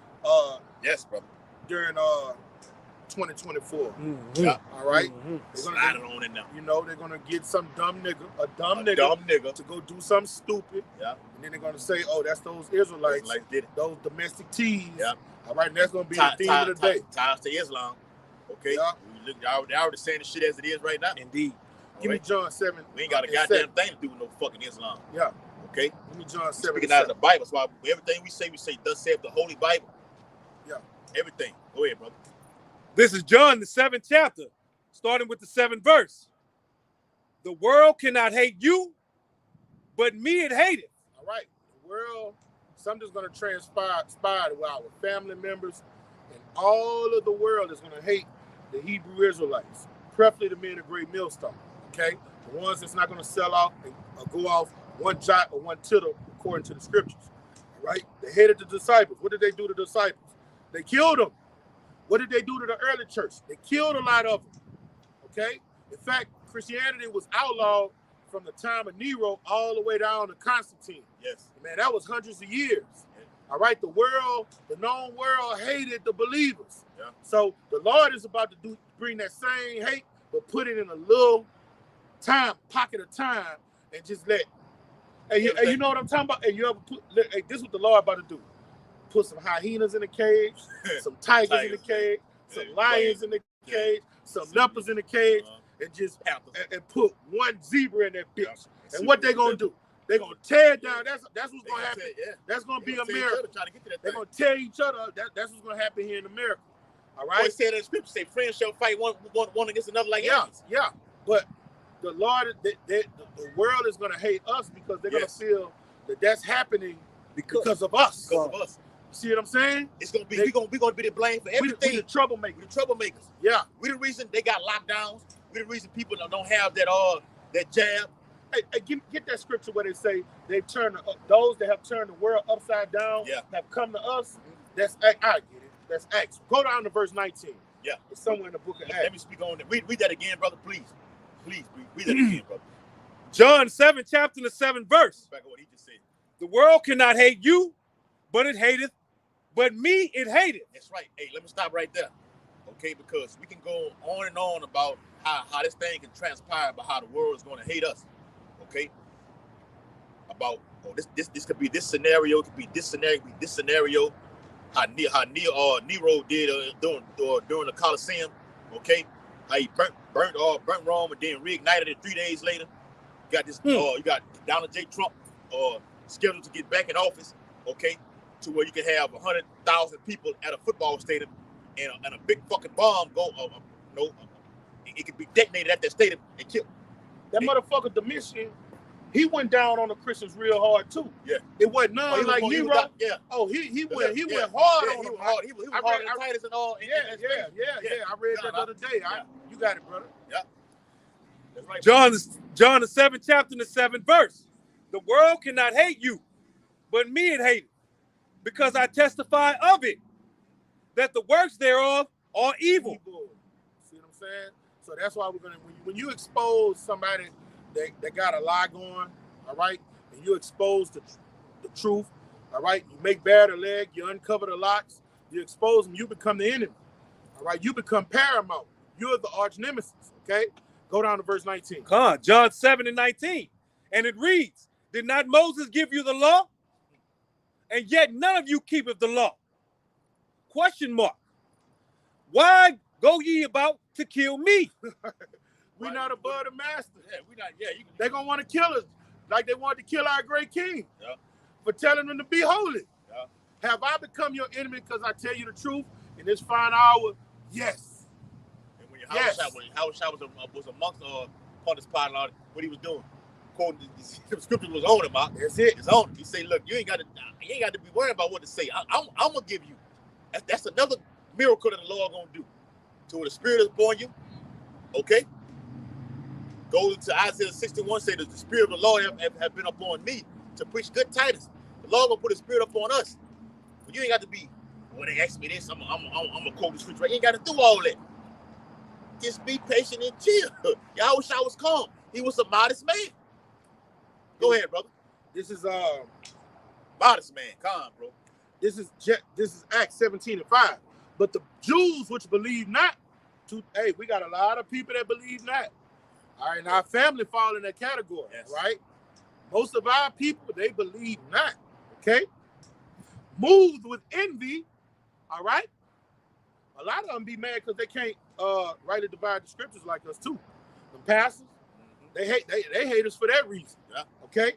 Yes, brother. During 2024. Mm-hmm. Yeah. All right. Slide it on in now. You know, they're gonna get some dumb nigga to go do something stupid. Yeah. And then they're gonna say, "Oh, that's those Israelites did it. Those domestic teas." Yeah. All right. And that's gonna be the theme of the day. Ties to Islam. Okay. Yeah. Y'all already saying the shit as it is right now. Indeed. Give me John 7. We ain't got a goddamn thing to do with no fucking Islam. Yeah. Okay. Give me John 7. Speaking out of the Bible. So everything we say, thus saith the Holy Bible. Yeah. Everything. Go ahead, brother. This is John, the 7th chapter, starting with the 7th verse. The world cannot hate you, but me it hated. All right. The world, something's going to transpire to our family members, and all of the world is going to hate the Hebrew Israelites, preferably the men of great millstone. Okay? The ones that's not going to sell out and go off one jot or one tittle according to the scriptures. All right? They hated the disciples. What did they do to the disciples? They killed them. What did they do to the early church? They killed a lot of them. Okay? In fact, Christianity was outlawed from the time of Nero all the way down to Constantine. Yes. Man, that was hundreds of years. Yeah. All right? The known world hated the believers. Yeah. So the Lord is about to bring that same hate, but put it in a little pocket of time, and just let. Hey, you know what I'm talking about? Hey, this is what the Lord about to do. Put some hyenas in the cage, some tigers in the cage, some lions in the cage, some leopards in the cage, and just and put one zebra in that bitch. And what they gonna do? They're gonna tear it down. That's what's gonna happen. That's gonna be America. They're gonna tear each other up. That's what's gonna happen here in America. All right. Boy said in the scripture, say friends shall fight one against another like enemies. Yeah. But the Lord, the world is gonna hate us because they're gonna feel that that's happening because of us. Because of us. See what I'm saying? It's gonna be we're gonna be the blame for everything. We the troublemakers. The troublemakers. Yeah. We the reason they got lockdowns. We the reason people don't have that jab. Hey, get that scripture where they say they've turned those that have turned the world upside down have come to us. I get it. That's Acts. Go down to verse 19. Yeah. It's somewhere in the book of Acts. Let me speak on that. Read that again, brother, please. Please read that again, brother. John 7th chapter, the 7th verse. Back on what he just said. The world cannot hate you, but it hateth. But me, it hated. That's right. Hey, let me stop right there. Okay, because we can go on and on about how this thing can transpire, about how the world is going to hate us. Okay? About this could be this scenario, it could be this scenario, how Nero did during the Colosseum. Okay? How he burnt Rome and then reignited it 3 days later. You got this you got Donald J. Trump scheduled to get back in office. Okay? To where you can have 100,000 people at a football stadium and a big fucking bomb it could be detonated at that stadium and killed. That motherfucker Domitian, he went down on the Christians real hard too. Yeah. It wasn't none like Nero. Oh, he went hard on them. He was hard. He was hard on Titus and all. Yeah. I read that the other day. You got it, brother. Yeah. That's right. John the 7th chapter, the 7th verse. The world cannot hate you, but me it hated. Because I testify of it, that the works thereof are evil. See what I'm saying? So that's why we're gonna when you expose somebody that got a lie going, all right, and you expose the truth, all right, you make bare the leg, you uncover the locks, you expose them, you become the enemy, all right, you become paramount. You're the arch nemesis. Okay, go down to verse 19. John 7 and 19, and it reads, "Did not Moses give you the law? And yet none of you keepeth the law." Question mark. Why go ye about to kill me? We're not above the master. Yeah, we're not. Yeah, they're gonna want to kill us like they wanted to kill our great king for telling them to be holy. Yeah. Have I become your enemy because I tell you the truth in this fine hour? Yes. And when Yahushua was amongst Pontius Pilate, what he was doing? quoting the scripture was on him. That's it. It's on him. He say, look, you ain't got to be worried about what to say. I'm gonna give you. That's another miracle that the Lord gonna do. So when the Spirit is upon you, okay. Go into Isaiah 61, say that the Spirit of the Lord have been upon me to preach good tidings. The Lord gonna put His Spirit upon us. But you ain't got to be, when they ask me this, I'm gonna quote the scripture. You ain't got to do all that. Just be patient and chill. Y'all wish I was calm. He was a modest man. Go ahead, brother. This is modest man. Calm, bro. This is Acts 17:5. But the Jews which believe not, hey, we got a lot of people that believe not. All right, now our family fall in that category, yes. Right? Most of our people, they believe not, okay? Moved with envy, all right? A lot of them be mad because they can't rightly divide the scriptures like us too. The pastors, they hate us for that reason, yeah. Okay?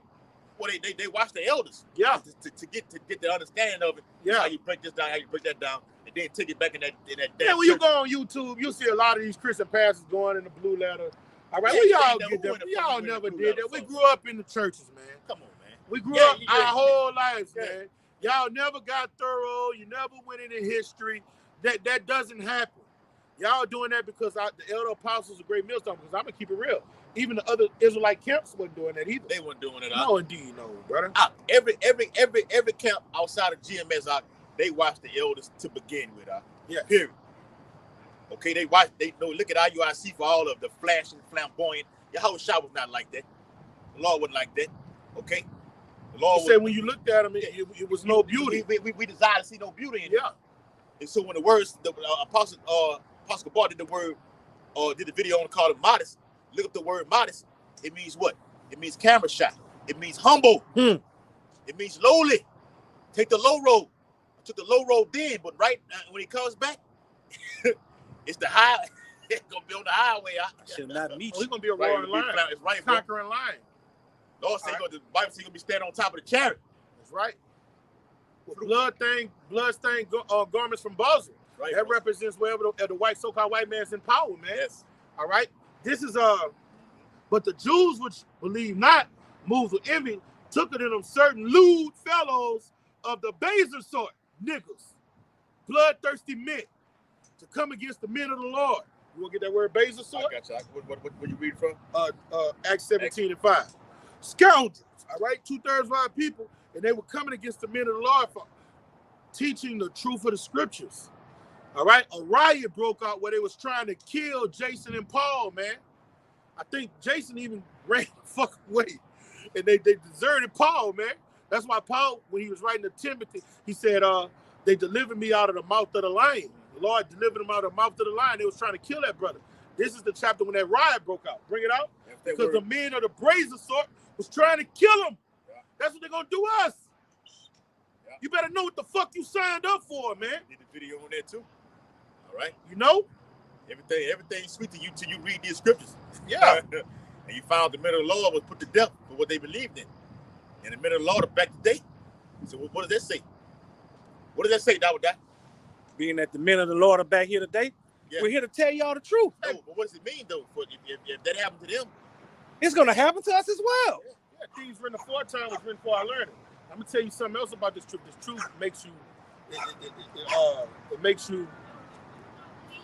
Well, they watch the elders, yeah, to get the understanding of it. Yeah, how you break this down, how you break that down, and then take it back in that. Yeah, when you go on YouTube, you'll see a lot of these Christian pastors going in the blue letter. All right, we all get that. We all never did that. We grew up in the churches, man. Come on, man. We grew up our whole lives, man. Y'all never got thorough. You never went into history. That doesn't happen. Y'all doing that because the elder apostles are great millstone. Because I'm gonna keep it real. Even the other Israelite camps wasn't doing that either. They weren't doing it. No, indeed, no, brother. Every camp outside of GMS, they watch the elders to begin with. Yeah. Period. Okay, they know. Look at IUIC for all of the flashing, flamboyant. Yahushua was not like that. The Lord wasn't like that. Okay, the Lord said when you looked at him, it was no beauty. We desire to see no beauty in it. Yeah. And so when the words, the Apostle Gabar did did the video on called it modest. Look up the word modest. It means what? It means camera shy. It means humble. It means lowly. Take the low road. I took the low road then, but right when he comes back. It's the high. It's gonna be on the highway. Shall not meet. He's gonna be a roaring lion. It's right, conquering lion. Lord say, the Bible says he's gonna be standing on top of the chariot. That's right. Blood stained garments from bosom. Right. That represents wherever the white so-called white man's in power, man. Yes. All right. This is but the Jews which believe not, moved with envy, took it in them certain lewd fellows of the baser sort, niggas, bloodthirsty men. To come against the men of the Lord. You want to get that word baser sort? I got you. What you read from? Acts 17:5. Scoundrels, all right? 2/3 of our people, and they were coming against the men of the Lord for teaching the truth of the scriptures. All right? A riot broke out where they was trying to kill Jason and Paul, man. I think Jason even ran the fuck away. And they deserted Paul, man. That's why Paul, when he was writing to Timothy, he said, they delivered me out of the mouth of the lion. The Lord delivered him out of the mouth of the lion. They was trying to kill that brother. This is the chapter when that riot broke out. Bring it out. Because the men of the brazen sort was trying to kill him. Yeah. That's what they're going to do us. Yeah. You better know what the fuck you signed up for, man. Did the video on that too. All right. You know? Everything's sweet to you till you read these scriptures. Yeah. And you found the men of the Lord was put to death for what they believed in. And the men of the Lord are back today. So what does that say? What does that say, that? Being that the men of the Lord are back here today, we're here to tell y'all the truth. No, but what does it mean, though, if that happened to them? It's going to happen to us as well. Yeah, things written aforetime was written for our learning. I'm going to tell you something else about this truth. This truth makes you, it makes you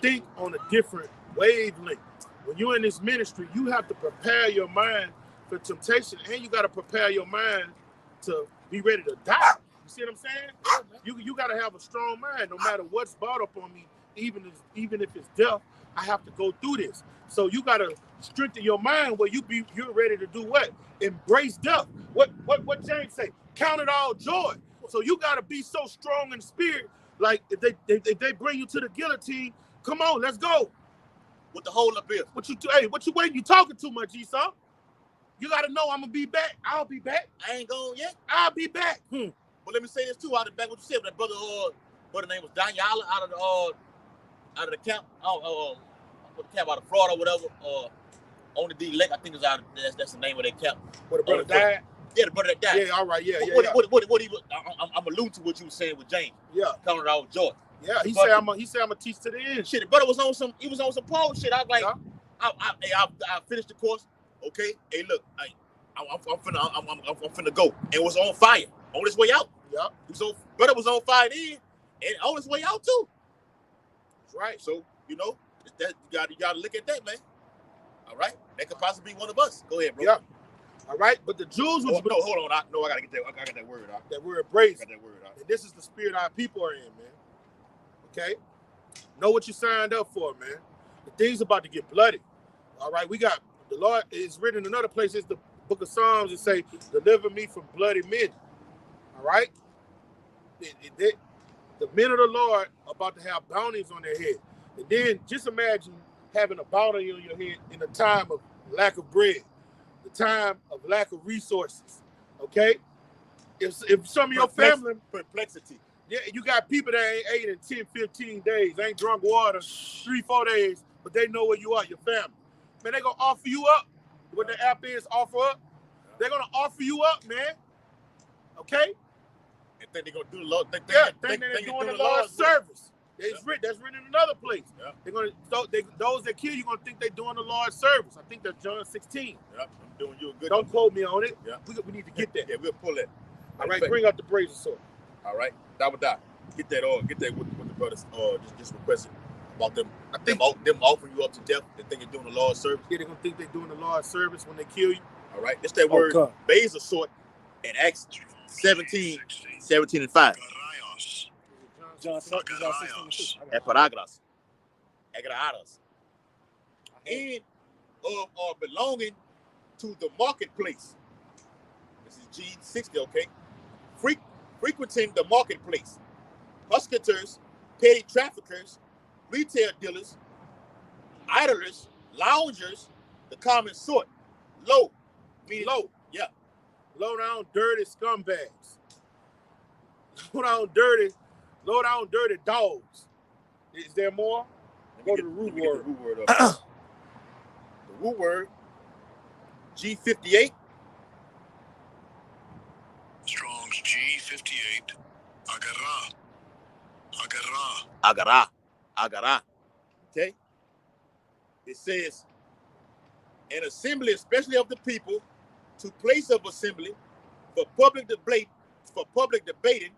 think on a different wavelength. When you're in this ministry, you have to prepare your mind for temptation, and you got to prepare your mind to be ready to die. You see what I'm saying? You got to have a strong mind, no matter what's brought up on me, even if it's death. I have to go through this. So you got to strengthen your mind where you're ready to do what? Embrace death. What James say? Count it all joy. So you got to be so strong in spirit. Like if they bring you to the guillotine, come on, let's go. With the whole up here. What you waiting? You talking too much, Esau? You got to know I'm gonna be back. I'll be back. I ain't gone yet. I'll be back. But let me say this too, out of the back, what you said, that brother name was Daniela out of the camp, what camp out of Florida or whatever, only the elect, I think is out of, that's the name of their camp. Where the brother died? Yeah, the brother that died. Yeah, all right, yeah. What he was, I'm alluding to what you were saying with James. Yeah. Coming out with George. Yeah, he said I'm gonna teach to the end. Shit, the brother was on some Paul shit. I was like, I finished the course. Okay, hey, look, I'm finna go. And it was on fire on his way out. Yeah. Brother was on fire then, and on his way out too. That's right. So you gotta look at that, man. All right, that could possibly be one of us. Go ahead, bro. Yeah. All right, but the Jews was no, hold on. I gotta get that. I got that word out. That word brazen. I got that word out. And this is the spirit our people are in, man. Okay? Know what you signed up for, man. The thing's about to get bloody. All right, we got the Lord is written in another place. It's the book of Psalms. It say, deliver me from bloody men. All right? The men of the Lord are about to have bounties on their head. And then just imagine having a bounty on your head in a time of lack of bread, the time of lack of resources. Okay? If some of your family perplexity. Yeah, you got people that ain't ate in 10, 15 days, ain't drunk water 3-4 days, but they know where you are, your family. Man, they gonna offer you up. What the app is, offer up. They're gonna offer you up, man. Okay? And think they're gonna do the Lord. Think they're doing the Lord's service. That's written in another place. Yeah. They're gonna those that kill you gonna think they're doing the Lord's service. I think that's John 16. Yeah, I'm doing you a good. Don't quote me on it. Yeah. We need to get that. Yeah, we'll pull that. All right, bring up the brazen sword. All right, that. Get that what the brothers just requested about them. I think them offering you up to death. They think you're doing the Lord's service. Yeah, they're gonna think they're doing the Lord's service when they kill you. All right, it's that word basil sword in Acts 17 and 5. John 16. Eparagras. Agradas. And are belonging to the marketplace. This is G60, okay? Frequenting the marketplace. Hustlers, petty traffickers, retail dealers, idlers, loungers, the common sort. Low. Meaning low. Yeah. Low down, dirty scumbags. Low down, dirty dogs. Is there more? Go to the root word. The root word up. The root word, G58. Strong's G58. Agara. Okay? It says, an assembly, especially of the people, to place of assembly for public debate,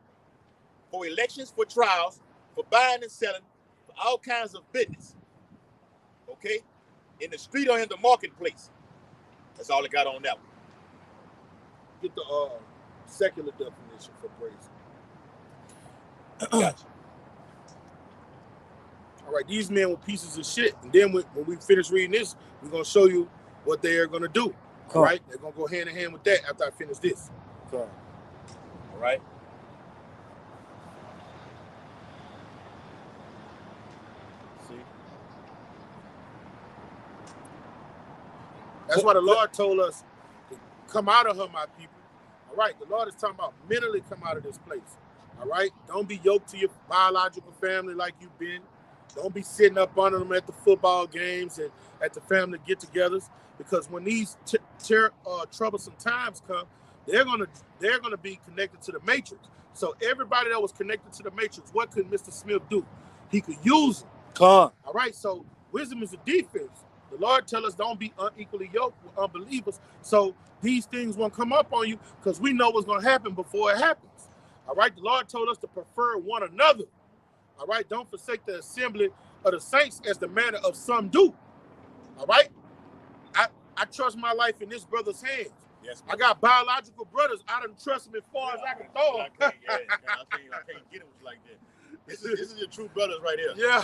for elections, for trials, for buying and selling, for all kinds of business. Okay? In the street or in the marketplace. That's all I got on that one. Get the secular definition for brazen. Gotcha. All right, these men were pieces of shit. And then when we finish reading this, we're going to show you what they are going to do. All right? They're going to go hand in hand with that after I finish this. All right? See? That's why the Lord told us to come out of her, my people. All right? The Lord is talking about mentally come out of this place. All right? Don't be yoked to your biological family like you've been. Don't be sitting up under them at the football games and at the family get-togethers, because when these troublesome times come, they're gonna be connected to the matrix. So everybody that was connected to the matrix, what could Mr. Smith do? He could use them. All right. So wisdom is a defense. The Lord tell us don't be unequally yoked with unbelievers. So these things won't come up on you because we know what's gonna happen before it happens. All right. The Lord told us to prefer one another. All right, don't forsake the assembly of the saints as the manner of some do. All right, I trust my life in this brother's hands. Yes, I got biological brothers. I done trust them as far as I can throw them. I can't get them like that. This is your true brothers right here. Yeah.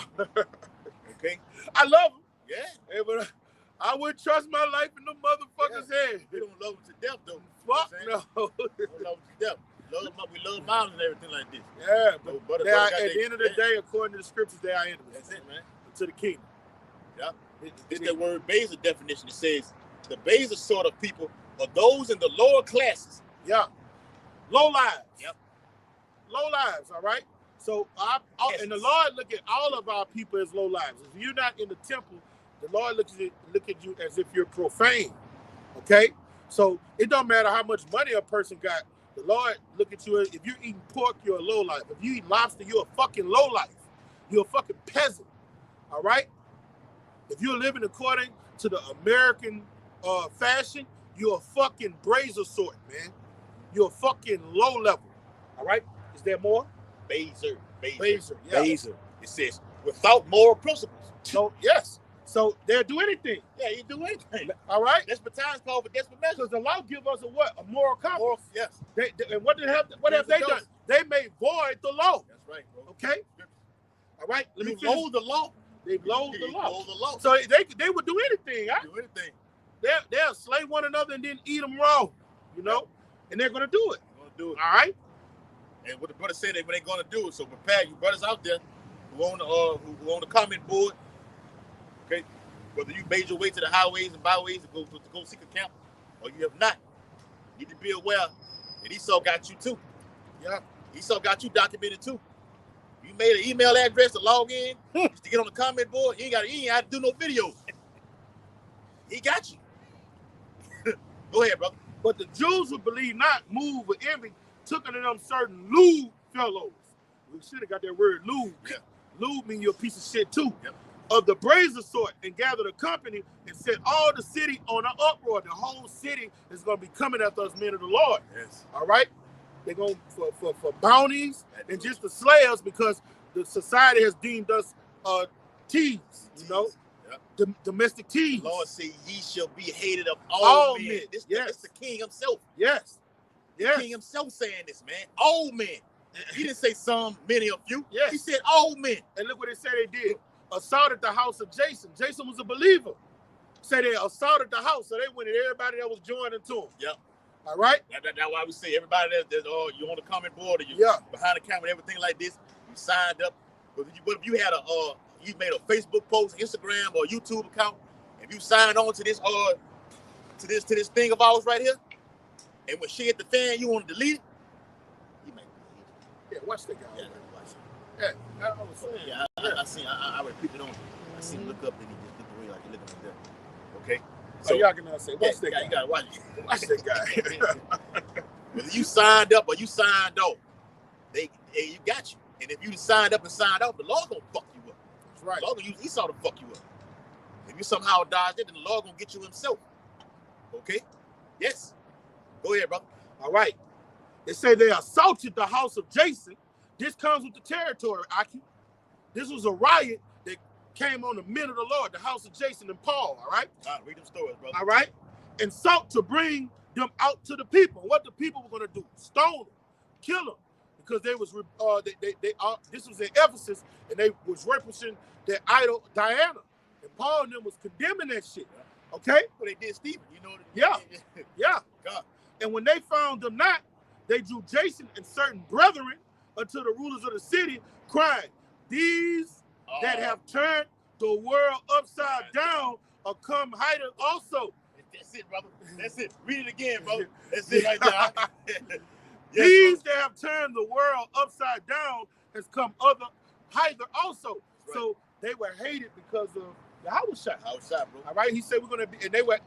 Okay. I love them. Yeah. Hey, but I would trust my life in the motherfuckers' hands. We don't love them to death, though. Fuck no. We don't love them to death. We love moms and everything like this. Yeah, but at the end of the day, according to the scriptures, they are enemies. That's it, man. To the kingdom. Yeah. It's that word basil definition. It says the basil sort of people are those in the lower classes. Yeah. Low lives. Yep. Low lives, all right? So, and the Lord look at all of our people as low lives. If you're not in the temple, the Lord look at you as if you're profane, okay? So, it don't matter how much money a person got. The Lord look at you as, if you're eating pork, you're a low life. If you eat lobster, you're a fucking low life. You're a fucking peasant, all right? If you're living according to the American fashion, You're a fucking brazier sort, man. You're a fucking low level. All right? Is there more? Baser. Baser, yeah. Baser. It says, without moral principles. So, yes. So they'll do anything. Yeah, you do anything. All right? Desperate times call for desperate measures. Because the law give us a what? A moral compass. Moral, yes. And what have they done? They made void the law. That's right, bro. Okay? All right? Let me You finish. loathe the law. They loathe the law. Loathe the law. So they would do anything. Huh? Do anything. They'll slay one another and then eat them raw. You know? And they're going to do it. They're going to do it. All right? And what the brother said, they when they're going to do it. So prepare you brothers out there who on the comment board. Okay? Whether you made your way to the highways and byways to go seek a camp, or you have not, you need to be aware that Esau got you too. Yeah. Esau got you documented too. You made an email address to log in, just to get on the comment board. You ain't got to do no videos. He got you. Go ahead, brother. But the Jews who believe not, move with envy, took unto them certain lewd fellows. We should have got that word lewd. Yeah. Lewd mean you're a piece of shit too. Yep. Of the brazier sort, and gathered a company and set all the city on an uproar. The whole city is going to be coming after us, men of the Lord. Yes. All right? They're going for bounties and just to slay us because the society has deemed us thieves, you know? Yep. Domestic thieves. The Lord say, ye shall be hated of all men. This the king himself. Yes. Yes. The king himself saying this, man. All men. He didn't say some, many, a few. Yes. He said all men. And look what they said they did. Assaulted the house of Jason. Jason was a believer. Say they assaulted the house, so they went at everybody that was joining to them. Yep. All right? That's why we say everybody that's you on the comment board or you behind the camera, everything like this, you signed up. But if you had you made a Facebook post, Instagram, or YouTube account, if you signed on to this to this thing of ours right here, and when shit hit the fan, you want to delete it, you might delete it. Yeah, watch that guy. Yeah, watch it. Yeah, I was saying. Yeah, I would peep it on. I see him look up, then he just look away like he looking like that. Okay. So y'all can now say, watch that guy. You gotta watch it. Watch that guy. Whether you signed up or you signed off, you got you. And if you signed up and signed off, the Lord gonna fuck you up. That's right. The Lord gonna use Esau to fuck you up. If you somehow dodged it, then the Lord gonna get you himself. Okay? Yes. Go ahead, brother. All right. They say they assaulted the house of Jason. This comes with the territory, Aki. This was a riot that came on the men of the Lord, the house of Jason and Paul, all right? All right, read them stories, brother. All right? And sought to bring them out to the people. What the people were going to do? Stone them, kill them, because they was this was in Ephesus, and they was representing their idol Diana. And Paul and them was condemning that shit. Okay? Well, they did Stephen, you know. Yeah. Yeah. God. And when they found them not, they drew Jason and certain brethren unto the rulers of the city, crying, these that have turned the world upside down are come hither also. That's it, brother. That's it. Read it again, brother. That's it right there. Yes, these that have turned the world upside down has come hither also. Right. So they were hated because of the house shot. House shot, bro. All right, he said we're gonna be, and they were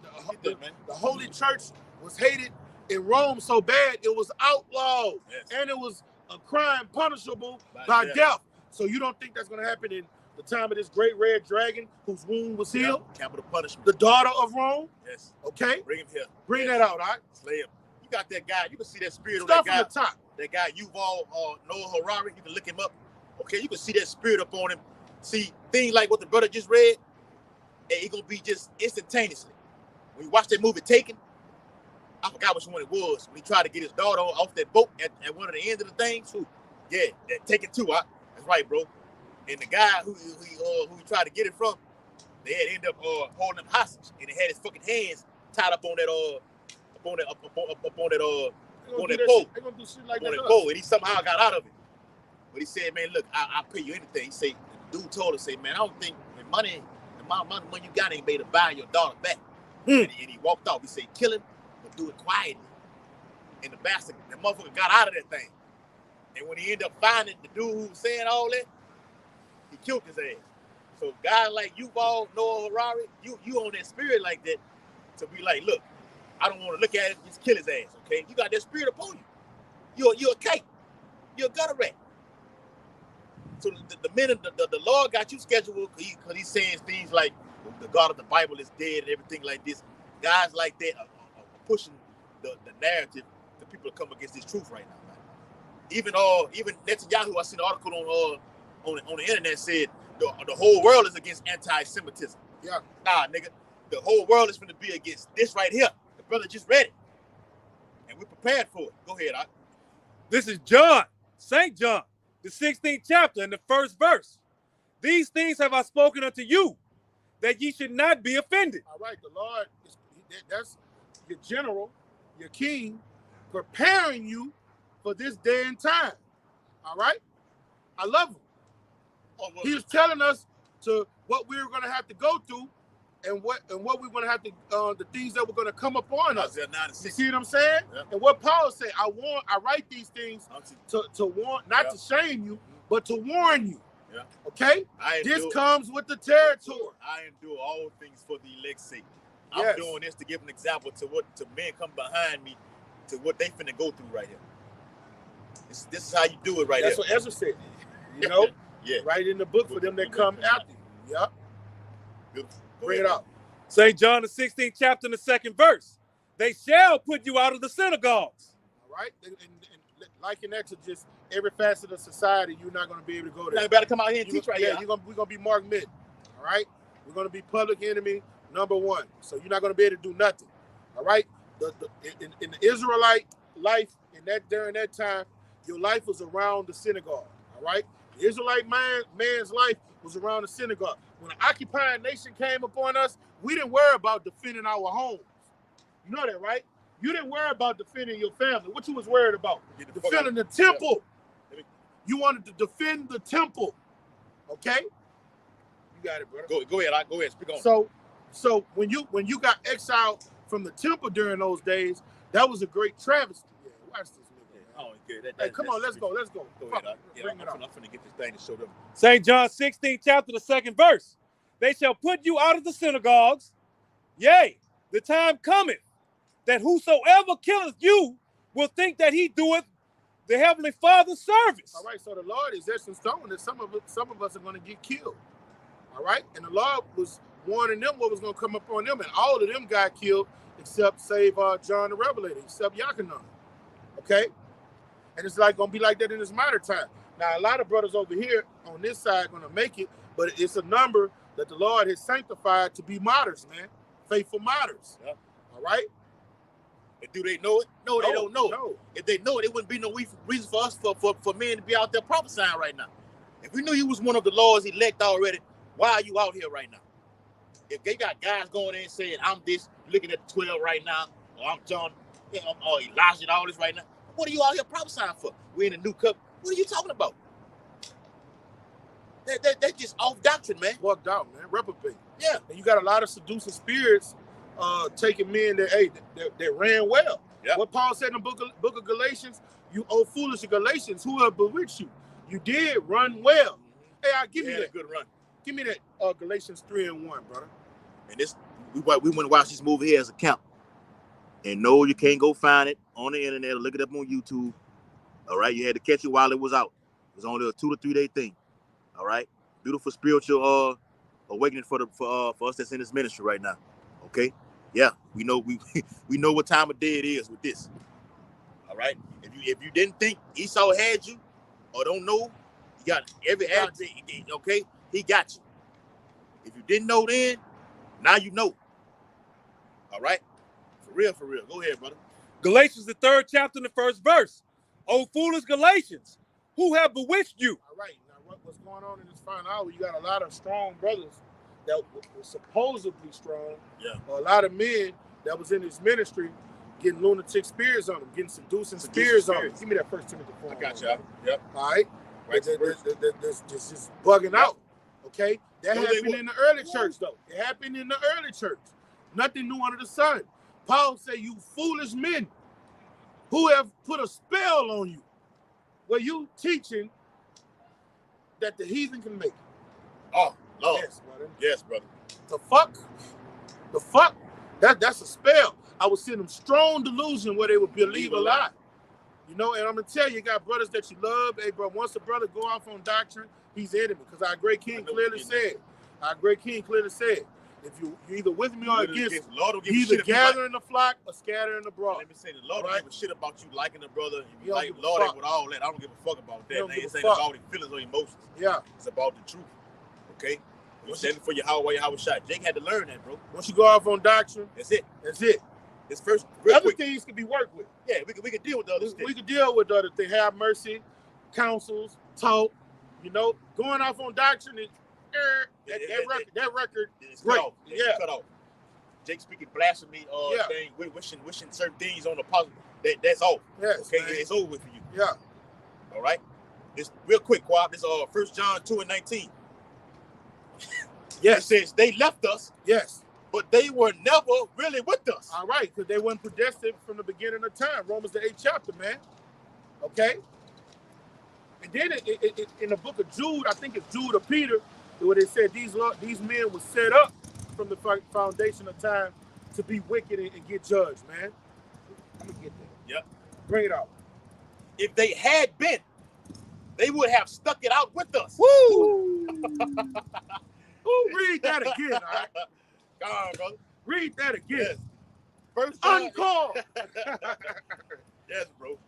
the Holy Church was hated in Rome so bad it was outlawed, and it was a crime punishable by death. So you don't think that's gonna happen in the time of this great red dragon whose wound was healed? Capital punishment. The daughter of Rome. Yes. Okay. Bring him here. Bring that out, all right? Slay him. You got that guy. You can see that spirit Stuff on that guy. from the top. That guy Yuval Noah Harari. You can look him up. Okay. You can see that spirit up on him. See things like what the brother just read. And it gonna be just instantaneously. When you watch that movie Taken, I forgot which one it was. When he tried to get his daughter off that boat at one of the ends of the things. Yeah, that Taken 2. That's right, bro. And the guy who he tried to get it from, they had ended up holding him hostage, and they had his fucking hands tied up on that pole. They're gonna do shit like that. Pole, and he somehow got out of it. But he said, "Man, look, I'll pay you anything." He said, the dude told us, "Say, man, I don't think the money you got ain't made to buy your daughter back." And he walked off. He said, "Kill him, but do it quietly." And the bastard, the motherfucker, got out of that thing. And when he ended up finding the dude who was saying all that, he killed his ass. So guys like Yuval Noah Harari, you on that spirit like that to be like, look, I don't want to look at it, just kill his ass, okay? You got that spirit upon you. You're a kite. You're a gutter rat. So the minute the Lord got you scheduled, because he's saying things like the God of the Bible is dead and everything like this. Guys like that, pushing the narrative to people to come against this truth right now, man. Even Netanyahu, I seen an article on the internet said the whole world is against anti-Semitism. Yeah. Nah, nigga, the whole world is going to be against this right here. The brother just read it, and we're prepared for it. Go ahead, Art. This is John, St. John, the 16th chapter and the first verse. These things have I spoken unto you, that ye should not be offended. All right, the Lord, that's your general, your king, preparing you for this day and time. All right? I love him. Oh, well, He was telling us to what we were going to have to go through and what we're going to have to, the things that were going to come upon us. You see what I'm saying? Yeah. And what Paul said, I write these things to warn, not to shame you, but to warn you. Yeah. Okay? This comes with the territory. I endure all things for the elect's sake. I'm Yes. doing this to give an example to men come behind me, to what they finna go through right here. This is how you do it right That's here. what Ezra said. You know? Yeah. Write in the book for them that come after you. Yep. Beautiful. Bring it up. St. John, the 16th chapter and the second verse. They shall put you out of the synagogues. All right? And liken that to just every facet of society, you're not going to be able to go there. You better come out here and teach right here. We're going to be Mark Mid. All right? We're going to be public enemy number one. So you're not going to be able to do nothing. All right? In the Israelite life, during that time, your life was around the synagogue. All right? The Israelite man's life was around the synagogue. When an occupying nation came upon us, we didn't worry about defending our homes. You know that, right? You didn't worry about defending your family. What you was worried about? Defending the temple. Yeah. You wanted to defend the temple. Okay? You got it, brother. Go ahead. Go ahead. Speak on. So when you got exiled from the temple during those days, that was a great travesty. Yeah, watch this nigga. Oh, good. Hey, come on, let's go. Go ahead. I'm finna get this thing to show them. St. John 16th chapter, the second verse. They shall put you out of the synagogues. Yea, the time cometh that whosoever killeth you will think that he doeth the Heavenly Father's service. All right, so the Lord is etched in stone that some of us are going to get killed. All right, and the Lord was warning them what was going to come upon them, and all of them got killed except John the Revelator, except Yachanan. Okay, and it's going to be like that in this modern time. Now, a lot of brothers over here on this side are going to make it, but it's a number that the Lord has sanctified to be martyrs, man, faithful martyrs. Yeah. All right. And do they know it? No, they don't know it. No. If they know it, it wouldn't be no reason for us for men to be out there prophesying right now. If we knew you was one of the Lord's elect already, why are you out here right now? If they got guys going in saying, I'm this, looking at the 12 right now, or I'm John, or Elijah and all this right now, what are you out here prophesying for? We're in a new cup. What are you talking about? They're just off doctrine, man. Walked out, man. Reprobate. Yeah. And you got a lot of seducing spirits taking men that ran well. Yep. What Paul said in the book of Galatians, you old foolish Galatians, who have bewitched you? You did run well. Hey, give me that. A good run. Give me that Galatians 3:1, brother. And this, we went to watch this movie here as a camp. And no, you can't go find it on the internet or look it up on YouTube. All right, you had to catch it while it was out. It was only a 2 to 3 day thing. All right, beautiful spiritual awakening for us that's in this ministry right now. Okay, yeah, we know we know what time of day it is with this. All right, if you didn't think Esau had you or don't know, you got every attitude. Okay, he got you. If you didn't know then, now you know. All right, for real. Go ahead, brother. Galatians, the 3rd chapter and the 1st verse. O foolish Galatians, who have bewitched you? All right, now what's going on in this final hour? You got a lot of strong brothers that were supposedly strong. Yeah. A lot of men that was in his ministry getting lunatic spirits on them, getting seducing spirits on them. Give me that 1 Timothy 4. I got you. Yep. All right. Right. This just bugging out. Okay. That No, happened in the early church, though. It happened in the early church. Nothing new under the sun. Paul said, you foolish men who have put a spell on you. Well, you teaching that the heathen can make it. Oh, Lord. Yes, brother. Yes, brother. The fuck? That's a spell. I would send them strong delusion where they would believe a lie. You know, and I'm going to tell you, you got brothers that you love. Hey, bro, once a brother go off on doctrine, he's enemy. Because our great king clearly said, If you either with me or against, the Lord don't give a either shit if you gather in the flock or scatter in the broad. Let me say, the Lord don't Right? give a shit about you liking the brother. If He you don't like give a Lord fuck. with all that, I don't give a fuck about He that. don't give This a ain't fuck. about the feelings or emotions. Yeah. It's about the truth. Okay? You standing for your how shot. Jake had to learn that, bro. Once you go off on doctrine, That's it. that's it. This first real Other quick. things can be worked with. Yeah, we can deal with the other We stuff. can deal with the other thing. Have mercy, counsels, talk. You know, going off on doctrine is that record. It's great. cut off. Yeah. Cut off. Jake speaking blasphemy, Yeah. thing, wishing certain things on the positive. That's all. Yes, okay, man. it's over with for you. Yeah. All right. This real quick, Quab. This 1 John 2:19. Yes. It says they left us, Yes. but they were never really with us. All right, because they weren't predestined from the beginning of time. Romans the 8th chapter, man. Okay. And then in the book of Jude, I think it's Jude or Peter, where they said these men were set up from the foundation of time to be wicked and get judged, man. Let me get that. Yep. Bring it out. If they had been, they would have stuck it out with us. Woo! Read that again, all right? Come on, brother. Read that again. Yes. First John. Uncalled. Yes, bro.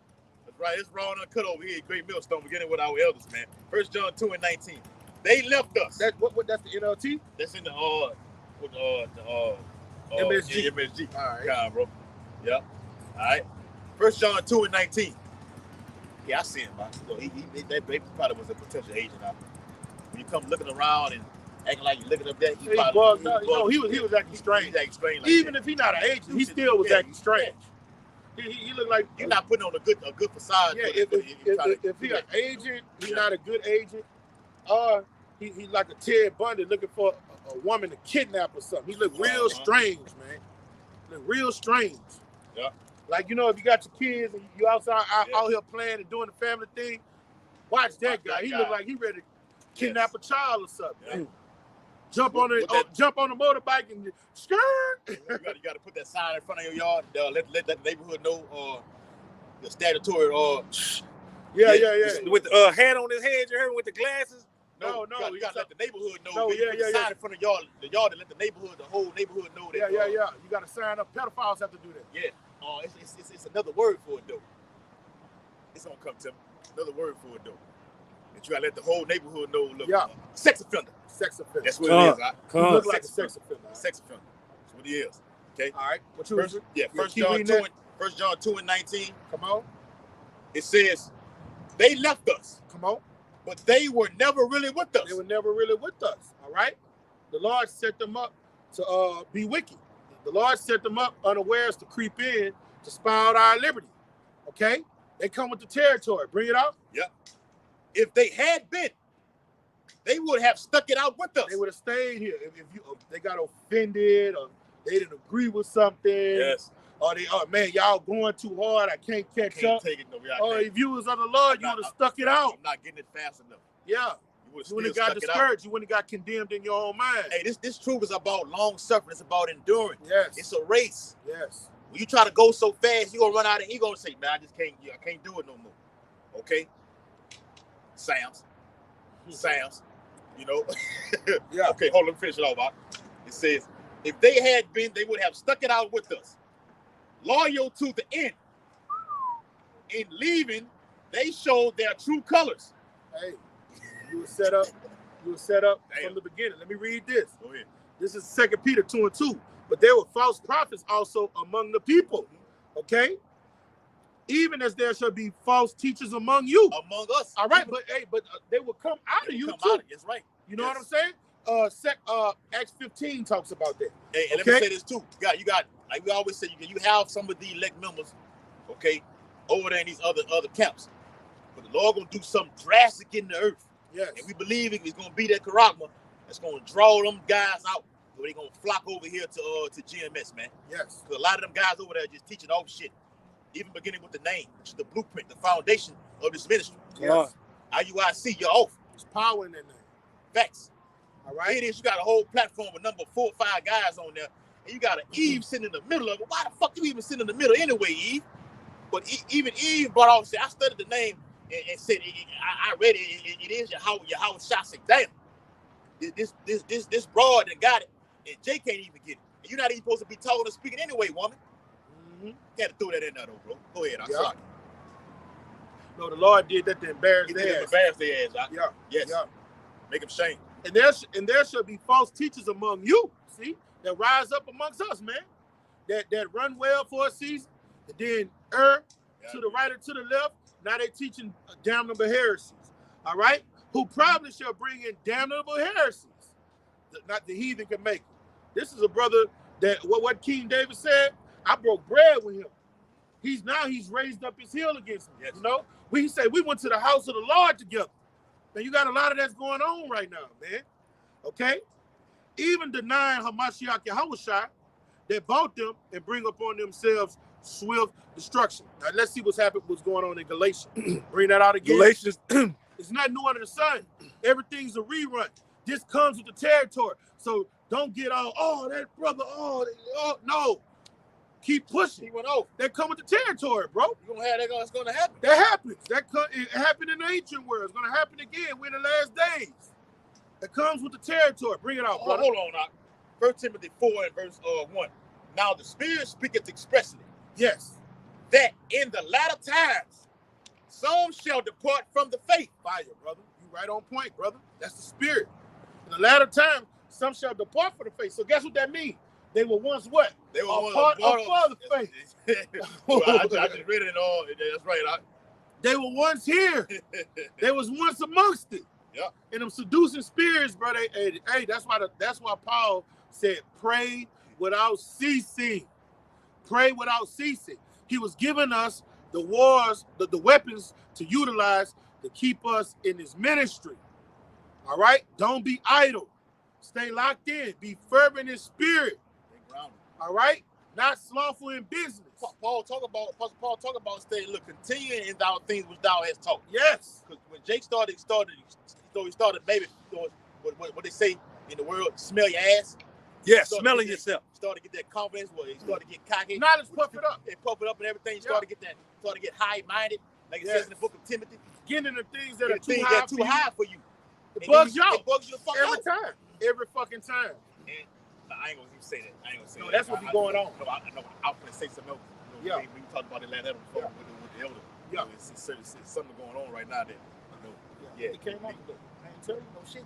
That's right. It's raw and uncut over here at Great Millstone, beginning with our elders, man. 1 John 2:19. They left us. That's the NLT? That's in the MSG. MSG. All right. Come on, bro. Yep. All right. 1 John 2:19. Yeah, I see him, man. So that baby probably was a potential agent. When you come looking around and acting like you're looking up there, He was acting strange. He's acting strange. Like Even that. if he's not an agent, he still was acting strange. He looked like You're not putting on a good facade. Yeah, if he's an agent, he's not a good agent. Or he's like a Ted Bundy looking for a woman to kidnap or something. He looked real strange, man. Look real strange. Yeah. Like, you know, if you got your kids and you outside out here playing and doing the family thing, watch that guy. He look like he ready to kidnap a child or something. Yeah. Jump on the motorbike and skirt. You got to put that sign in front of your yard. Let the neighborhood know the statutory With the hat on his head, you heard, with the glasses. No, you got to let the neighborhood know. No, sign in front of the yard to let the whole neighborhood know that. Yeah. You got to sign up. Pedophiles have to do that. Yeah. It's another word for it though. It's gonna come to me. Another word for it though. That you gotta let the whole neighborhood know. Look, sex offender. Sex offender. That's what it is. Right? He look like a sex offender. Right? Sex offender. That's what he is. Okay. All right. What you First John 2:19. Come on. It says they left us. Come on. But they were never really with us. They were never really with us. All right. The Lord set them up to be wicked. The Lord set them up unawares to creep in to spy out our liberty. Okay? They come with the territory. Bring it out. Yep. If they had been, they would have stuck it out with us. They would have stayed here. If they got offended or they didn't agree with something. Yes. Or man, y'all going too hard. I can't catch up. Take it, no, or if you was on the Lord, you would have stuck it out. I'm not getting it fast enough. Yeah. You wouldn't have got discouraged. You wouldn't have got condemned in your own mind. Hey, this truth is about long suffering. It's about enduring. Yes. It's a race. Yes. When you try to go so fast, you're gonna run out of. You're gonna say, "Man, I can't do it no more." Okay. Sam's. You know. Yeah. Okay, hold on. Let me finish it off. Right? It says, if they had been, they would have stuck it out with us, loyal to the end. In leaving, they showed their true colors. Hey. You were set up Damn. from the beginning. Let me read this. Go ahead. This is 2 Peter 2:2. But there were false prophets also among the people. Okay? Even as there shall be false teachers among you. Among us. All right, but they will come out of you too. That's right. You know what I'm saying? Acts 15 talks about that. Hey, and let me say this too. You got like we always say, you have some of the elect members, okay, over there in these other camps. But the Lord gonna do something drastic in the earth. Yes. And we believe it's gonna be that charisma that's gonna draw them guys out. So they're gonna flock over here to GMS, man. Yes. Because a lot of them guys over there are just teaching off shit. Even beginning with the name, which is the blueprint, the foundation of this ministry. Yes. IUIC, you're off. There's power in that name. Facts. All right. It is, you got a whole platform with number 4 or 5 guys on there, and you got an Eve sitting in the middle of it. Why the fuck you even sitting in the middle anyway, Eve? But even Eve brought off, I studied the name and said, I read it, it is Yahweh Shah. Said, damn, this broad that got it, and Jay can't even get it. And you're not even supposed to be talking or speaking anyway, woman. Mm-hmm. Got to throw that in there, though, bro. Go ahead, I'm Yeah. sorry. No, the Lord did that to embarrass He their did ass. embarrass their ass. Yeah. Yes. Yeah. Make them shame. And there should be false teachers among you, see, that rise up amongst us, man. That run well for a season, and then to the right or to the left. Now they teaching damnable heresies. All right? Who probably shall bring in damnable heresies. Not the heathen can make it. This is a brother that what King David said, I broke bread with him. He's raised up his heel against me. Yes. You know? We say we went to the house of the Lord together. Now you got a lot of that's going on right now, man. Okay? Even denying Hamashiach Yahushua, they bought them and bring upon themselves swift destruction. Now let's see what's going on in Galatians. Bring that out again. Galatians. It's not new under the sun. Everything's a rerun. This comes with the territory. So don't get all, that brother, no. Keep pushing. He went off. That come with the territory, bro. You're going to have that. It's going to happen. That happens. It happened in the ancient world. It's going to happen again. We're in the last days. It comes with the territory. Bring it out, brother. Hold on now. 1 Timothy 4 and verse 1. Now the Spirit speaketh expressly. Yes. That in the latter times, some shall depart from the faith. Fire, brother. You right on point, brother. That's the Spirit. In the latter time, some shall depart from the faith. So guess what that means? They were once what? They were a part of the faith. Well, I just read it in all. That's right. They were once here. They was once amongst it. Yeah. And them seducing spirits, brother. Hey, that's why Paul said, pray without ceasing. Pray without ceasing. He was giving us the wars, the weapons to utilize to keep us in his ministry. All right? Don't be idle. Stay locked in. Be fervent in spirit. All right? Not slothful in business. Paul talk about stay, look, continuing in thou things which thou hast taught. Yes. Because when Jake started maybe what they say in the world, smell your ass. Yeah, smelling yourself. Started to get that confidence, he started to get cocky. Knowledge puff it up. They puff it up and everything. You started to get high-minded, like it says in the book of Timothy. Getting into things that are too high for you. It bugs you out. It bugs you the fuck every out. time. Every fucking time. And I ain't gonna even say that. I ain't gonna say no, that. that's what be going on. No, I was gonna say something else. You know, we talked about it last night before with the elder. Yeah. It's something going on right now that It came out. I ain't tell you no shit.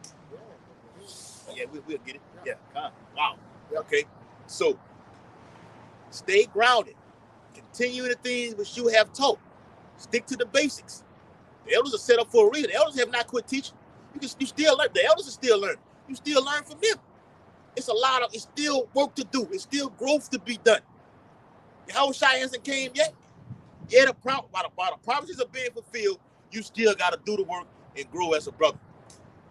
Yeah, we'll get it. Yeah. Wow. Yeah. Okay. So stay grounded. Continue the things which you have taught. Stick to the basics. The elders are set up for a reason. The elders have not quit teaching. You still learn. The elders are still learning. You still learn from them. It's still work to do. It's still growth to be done. Yahushua hasn't came yet. Yeah, while the prophecies are being fulfilled, you still got to do the work and grow as a brother.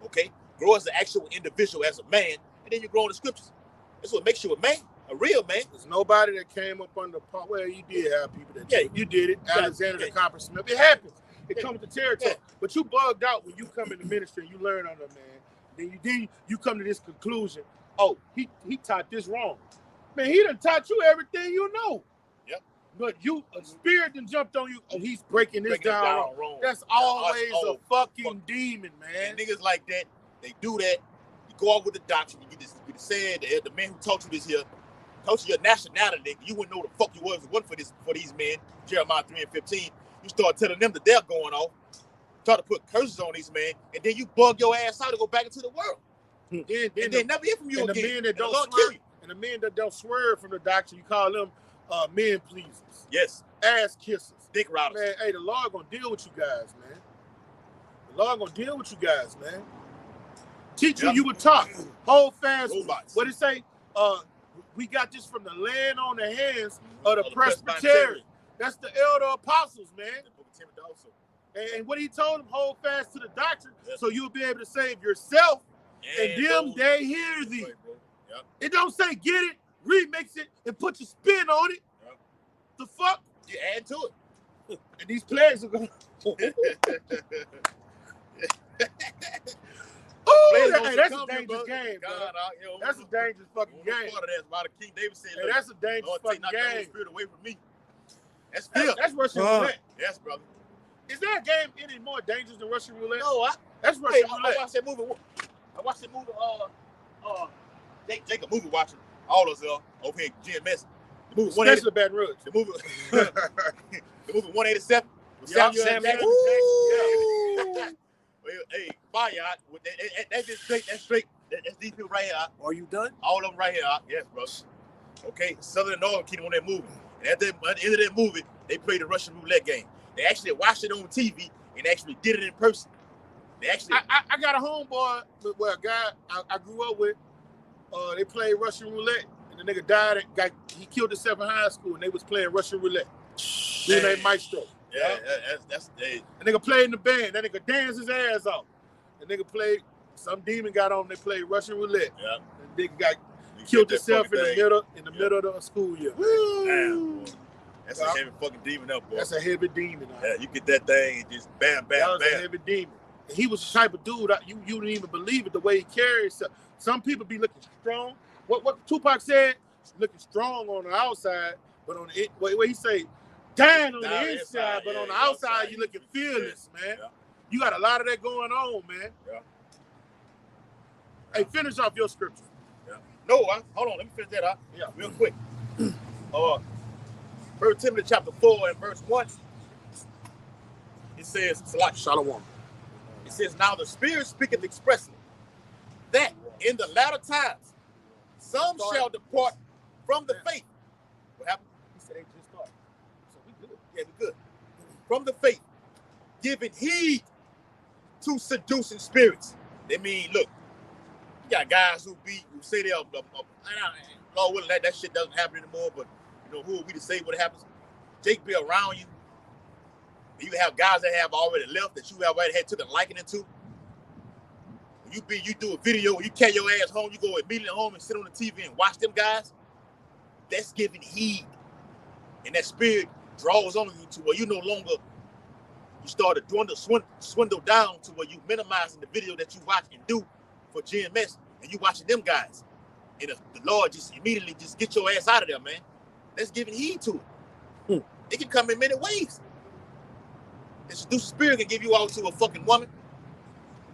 Okay? Grow as an actual individual, as a man, and then you grow in the scriptures. That's what makes you a man, a real man. There's nobody that came up under well, you did have people that you did it. Alexander the Coppersmith. It happens. It comes to territory. Yeah. But you bugged out when you come in the ministry and you learn under man. Then you come to this conclusion. Oh, he taught this wrong. Man, he done taught you everything you know. Yep. But a spirit done jumped on you. Oh, he's breaking this down wrong. That's always a fucking demon, man. And niggas like that, they do that. You go off with the doctrine. You get said the man who taught you this here, taught you your nationality. You wouldn't know the fuck you was if it wasn't for these men. Jeremiah 3 and 15. You start telling them that they're going off. Try to put curses on these men, and then you bug your ass out to go back into the world. And then never hear from you again. The men that don't swerve, and the men that don't swerve from the doctrine, you call them men pleasers. Yes. Ass kissers. Dick routers. Man, hey, the Lord gonna deal with you guys, man. The Lord gonna deal with you guys, man. Teach you would talk. Hold fast. Robots. What it say? We got this from the land on the hands of the Presbyterian. That's the elder apostles, man. And what he told them, hold fast to the doctrine, so you'll be able to save yourself and them they hear thee. It don't say get it, remix it, and put your spin on it. The fuck? You add to it. And these players are going hey, that's a dangerous game, bro. That's a dangerous fucking game. King David said, hey, that's a dangerous fucking game. Spirit away from me. That's Russian roulette. Yes, brother. Is that game any more dangerous than Russian roulette? No, that's Russian roulette. I watched that movie. Jacob movie watching. All of us over here at GMS. The movie Especially Baton Rouge. The movie 187. With Yeah, Samuel Jackson. Yeah. Well, hey, fire out. That's just straight. That's straight. That's these people right here. Are you done? All of them right here. Yes, bro. Okay, Southern and Northern Kingdom on that movie. And at the end of that movie, they played the Russian roulette game. They actually watched it on TV and actually did it in person. They actually. I got a homeboy, a guy I grew up with. They played Russian roulette, and the nigga died. He killed himself in high school, and they was playing Russian roulette. Dude named Maestro. Yeah, that's the nigga played in the band. That nigga danced his ass off. The nigga played. Some demon got on. They played Russian roulette. Yeah. The nigga got killed himself in the middle of the school year. Damn, boy. That's a heavy fucking demon up, boy. That's a heavy demon. Yeah, you get that thing and just bam, bam, that was bam. A heavy demon. And he was the type of dude you didn't even believe it the way he carried himself. Some people be looking strong. What Tupac said, looking strong on the outside, but on the what he say, dying on the inside, but on the outside you looking fearless, man. Yeah. You got a lot of that going on, man. Yeah. Hey, finish off your scripture. Yeah. No, hold on. Let me finish that up. Yeah. Real quick. 1 Timothy chapter 4 and verse 1. It says, Shalom. It says, now the Spirit speaketh expressly that in the latter times some shall depart from the faith. What happened? He said they just started. So we good. Yeah, we good. From the faith, giving heed to seducing spirits. They mean, look, you got guys who say they're Lord willing, that shit doesn't happen anymore, but you know, who are we to say what happens? Jake be around you. You have guys that have already left that you have already had took a liking into. You do a video, you carry your ass home, you go immediately home and sit on the TV and watch them guys. That's giving heed. And that spirit draws on you to where you no longer, you start to swindle down to where you minimizing the video that you watch and do for GMS and you watching them guys. And the Lord just immediately just get your ass out of there, man. That's giving heed to it. It can come in many ways. The seducing spirit can give you out to a fucking woman.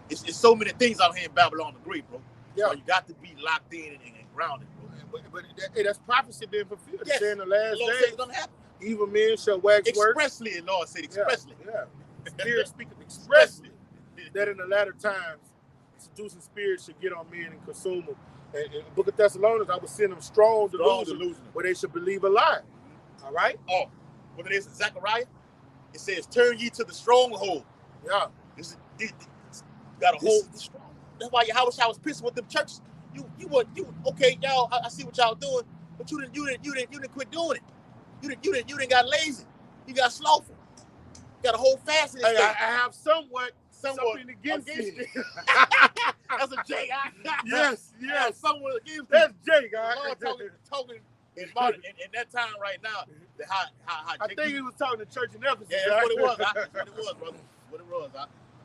It's so many things out here in Babylon the Great, bro. Yeah. So you got to be locked in and grounded, bro. But that's prophecy being fulfilled. Yes. In the last days, it's gonna happen. Evil men shall wax expressly, the Lord said expressly. Yeah. Spirit speaking expressly that in the latter times, seducing spirits should get on men and consume them. And in the book of Thessalonians, I would send them strong delusion where they should believe a lie. All right? Oh, what it is in Zechariah? It says, turn ye to the stronghold. Yeah. This got a hold. That's why Yahweh was pissing with them churches. You okay, y'all, I see what y'all doing, but you didn't quit doing it. You didn't got lazy. You got slothful. You got a whole fast in this thing. I have something against it. That's a J. Yes. Someone against that's J, guy. Talking in that time right now. How I think he was talking to church in Ephesus. Yeah, that's what it was. That's what it was, brother. What it was.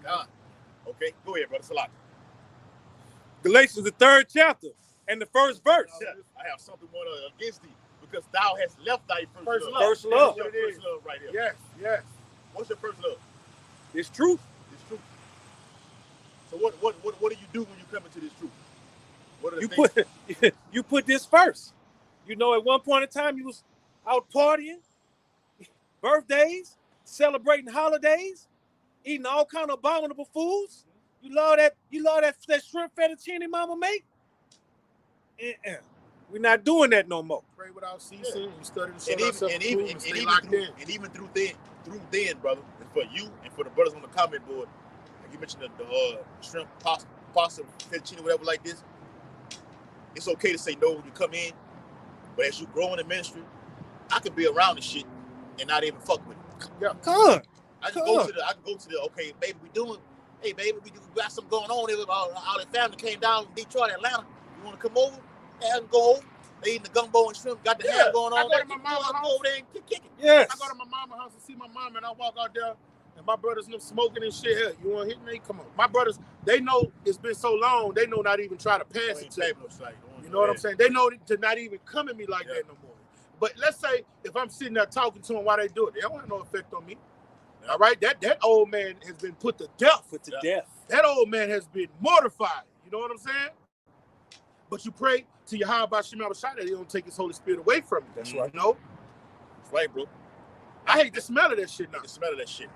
God. Okay, go ahead, brother. Salah. Galatians, the 3rd chapter and the 1st verse. I have something more against thee because thou hast left thy first love. First love. Your first love right here. Yes. What's your first love? It's truth. It's truth. So what do you do when you come into this truth? What are the things? You put this first. You know, at one point in time, you was out partying, birthdays, celebrating holidays, eating all kind of abominable foods. You love that shrimp fettuccine mama make? We're not doing that no more. Pray without ceasing. You study and even through then, brother, and for you and for the brothers on the comment board, like you mentioned the shrimp pasta fettuccine, whatever like this. It's okay to say no when you come in, but as you grow in the ministry, I could be around the shit and not even fuck with it. Yeah, come on. I can go to the okay, baby, we got something going on. All the family came down from Detroit, Atlanta. You want to come over? Have them go over. They eating the gumbo and shrimp. Got the ham going on. I go to my mama's house. Over there and kick it. Yes. I go to my mama's house and see my mom, and I walk out there, and my brothers them smoking and shit. Hell, you want to hit me? Come on. My brothers, they know it's been so long. They know not even try to pass it to me. You know what I'm saying? They know to not even come at me like that no more. But let's say if I'm sitting there talking to them while they do it, they don't have no effect on me. Yeah. All right? That old man has been put to death. Death. That old man has been mortified. You know what I'm saying? But you pray to Yahweh Shem Shai that he don't take his Holy Spirit away from you. That's right. No. That's right, bro. I hate the smell of that shit now. The smell of that shit.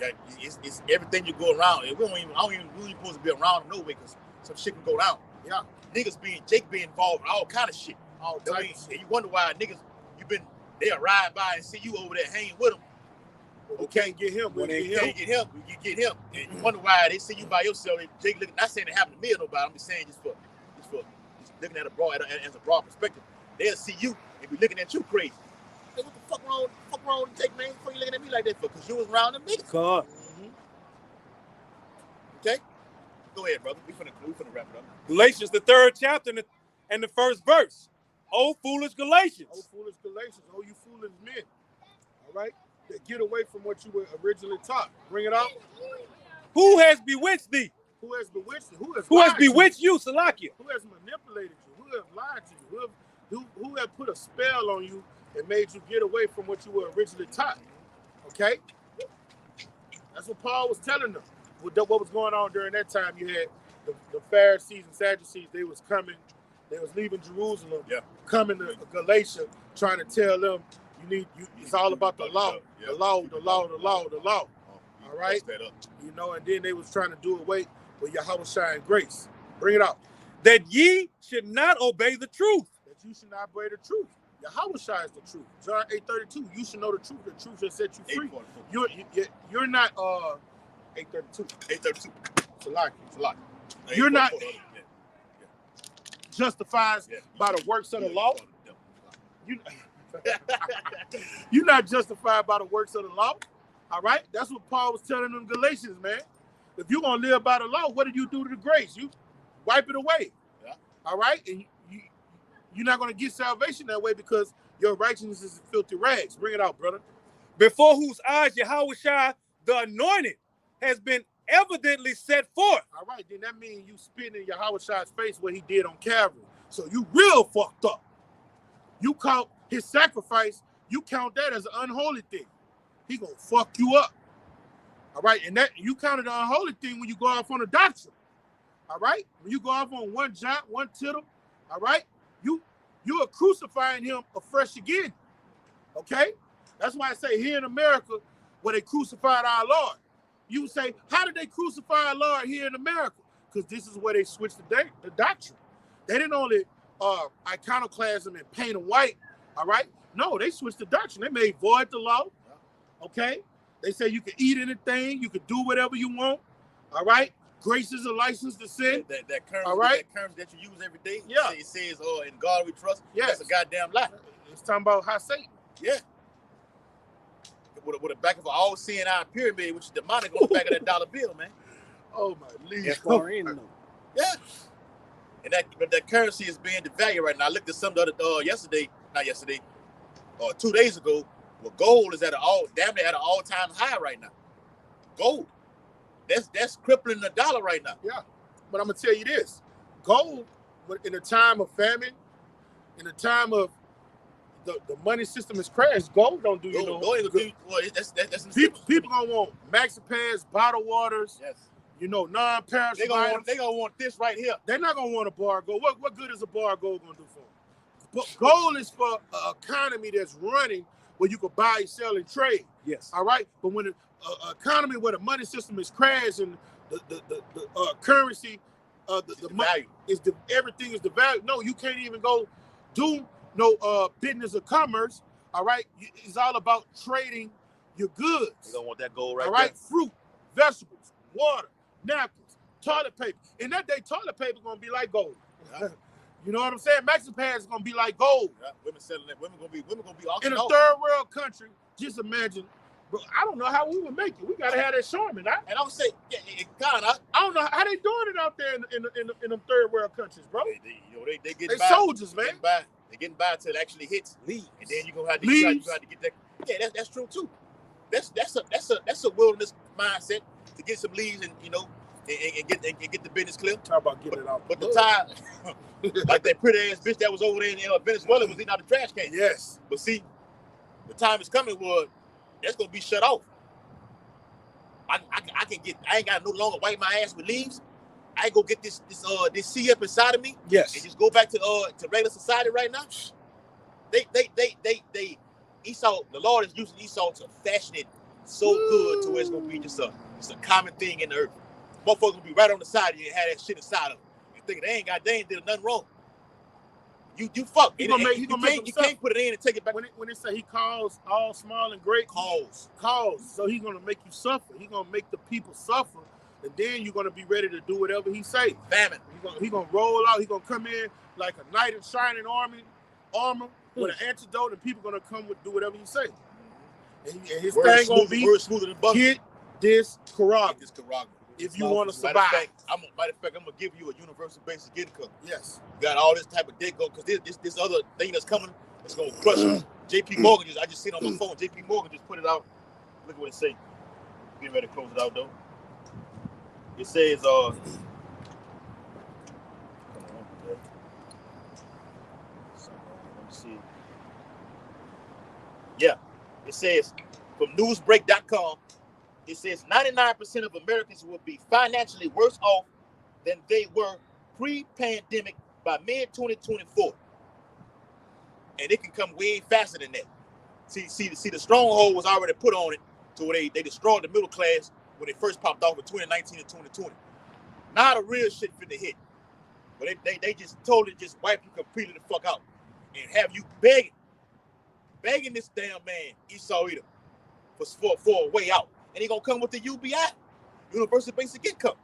Like, it's everything you go around. We ain't supposed to be around no way because some shit can go down. Yeah. Niggas Jake being involved in all kind of shit. All types. And you wonder why niggas, they'll ride by and see you over there hanging with them. We can't get him. We can't get him. You get him. And you wonder why they see you by yourself. And Jake looking, not saying it happened to me or nobody. I'm just saying just looking at as a broad perspective. They'll see you and be looking at you crazy. Hey, what the fuck wrong with Jake, man? What you looking at me like that for? Because you was around them niggas. God. Okay? Go ahead, brother. We finna wrap it up. Galatians, the 3rd chapter and the 1st verse. Oh, foolish Galatians. Oh, foolish Galatians. Oh, you foolish men. All right? Get away from what you were originally taught. Bring it out. Who has bewitched thee? Who has bewitched you? Who has bewitched you, Salakia? Who has manipulated you? Who has lied to you? Who has put a spell on you and made you get away from what you were originally taught? Okay? That's what Paul was telling them. What was going on during that time? You had the Pharisees and Sadducees. They was coming. They was leaving Jerusalem, coming to Galatia, trying to tell them, it's all about the law. The law. All right? You know, and then they was trying to do away with Yahweh Shai and grace. Bring it out. That ye should not obey the truth. That you should not obey the truth. Yahweh Shai is the truth. John 8:32. You should know the truth. The truth shall set you free. You're not 8:32. 8:32. It's a lot. You're not justified by the works of the law. You're not justified by the works of the law. All right? That's what Paul was telling them Galatians, man. If you're going to live by the law, what did you do to the grace? You wipe it away. Yeah. All right? And you're not going to get salvation that way because your righteousness is filthy rags. Bring it out, brother. Before whose eyes Yahweh Shai, the anointed, has been evidently set forth. All right, then that means you spitting in Yahweh Shai's face what he did on Calvary. So you real fucked up. You count his sacrifice, you count that as an unholy thing. He gonna fuck you up. All right, and that you counted the unholy thing when you go off on a doctrine. All right, when you go off on one jot, one tittle. All right, you are crucifying him afresh again. Okay, that's why I say here in America, where they crucified our Lord. You say, how did they crucify our Lord here in America? Because this is where they switched the doctrine. They didn't only iconoclasm and paint them white. All right, no, they switched the doctrine. They made void the law. Okay, they say you can eat anything, you can do whatever you want. All right, grace is a license to sin. That currency, all right, that currency that you use every day. Yeah, it says, in God we trust. Yeah, that's a goddamn lie. It's talking about high Satan. Yeah. With the back of an all-seeing eye pyramid, which is demonic on the back of that dollar bill, man. Oh my league. Yeah. And that currency is being devalued right now. I looked at some the other 2 days ago. Well, gold is damn near at an all-time high right now. Gold. That's crippling the dollar right now. Yeah. But I'm gonna tell you this: gold, in a time of famine, in a time of the money system is crashed, gold don't do you no good. People gonna want Maxipans, bottled waters, non-perishable. They gonna want this right here. They're not gonna want a bar of gold. What good is a bar of gold gonna do for them? But gold is for an economy that's running where you can buy, sell, and trade. Yes. All right. But when an economy where the money system is crashed and the currency, the money is everything is devalued. No, you can't even go do no business or commerce. All right. It's all about trading your goods. You don't want that gold right all right. there. Fruit, vegetables, water, napkins, toilet paper. And that day, toilet paper is gonna be like gold. Yeah. You know what I'm saying? Maxipans is gonna be like gold. Yeah, women selling it. Women gonna be auctioned in a third world country. Just imagine, bro. I don't know how we would make it. We gotta have that Charmin. And I'm saying, I don't know how they doing it out there in them third world countries, bro. They get they by. Soldiers, man. They getting by until it actually hits leaves, and then you gonna have to get that. Yeah, that's true too. That's a wilderness mindset to get some leaves and and get the business clear. Talk about getting it out. But the time, like that pretty ass bitch that was over there in Venezuela was eating out the trash can. Yes. But see, the time is coming where that's gonna be shut off. I ain't got no longer wipe my ass with leaves. I go get this C up inside of me, Yes. and just go back to regular society right now. They Esau, the Lord is using Esau to fashion it so good to where it's gonna be just a common thing in the earth. Motherfuckers gonna be right on the side of you and have that shit inside of them. You think they ain't did nothing wrong. You fuck. You can't put it in and take it back. When it say he calls all small and great, calls. So he's gonna make you suffer. He's gonna make the people suffer, and then you're gonna be ready to do whatever he say. Famine. He's gonna roll out. He's gonna come in like a knight in shining armor with an antidote, and people gonna come do whatever he say. And his thing gonna be get this Quran. If you want to survive. Matter of fact, I'm gonna give you a universal basic income. Yes. You got all this type of debt go because this other thing that's coming is gonna crush you. JP Morgan I just seen on my phone. JP Morgan just put it out. Look at what it say. Get ready to close it out though. It says let me see. Yeah. It says from newsbreak.com. It says 99% of Americans will be financially worse off than they were pre-pandemic by mid-2024. And it can come way faster than that. See, the stronghold was already put on it to where they destroyed the middle class when they first popped off in 2019 and 2020. Now the real shit finna hit. But they just totally just wipe you completely the fuck out and have you begging this damn man, Esau Edom, for a way out. And he gonna come with the UBI, universal basic income.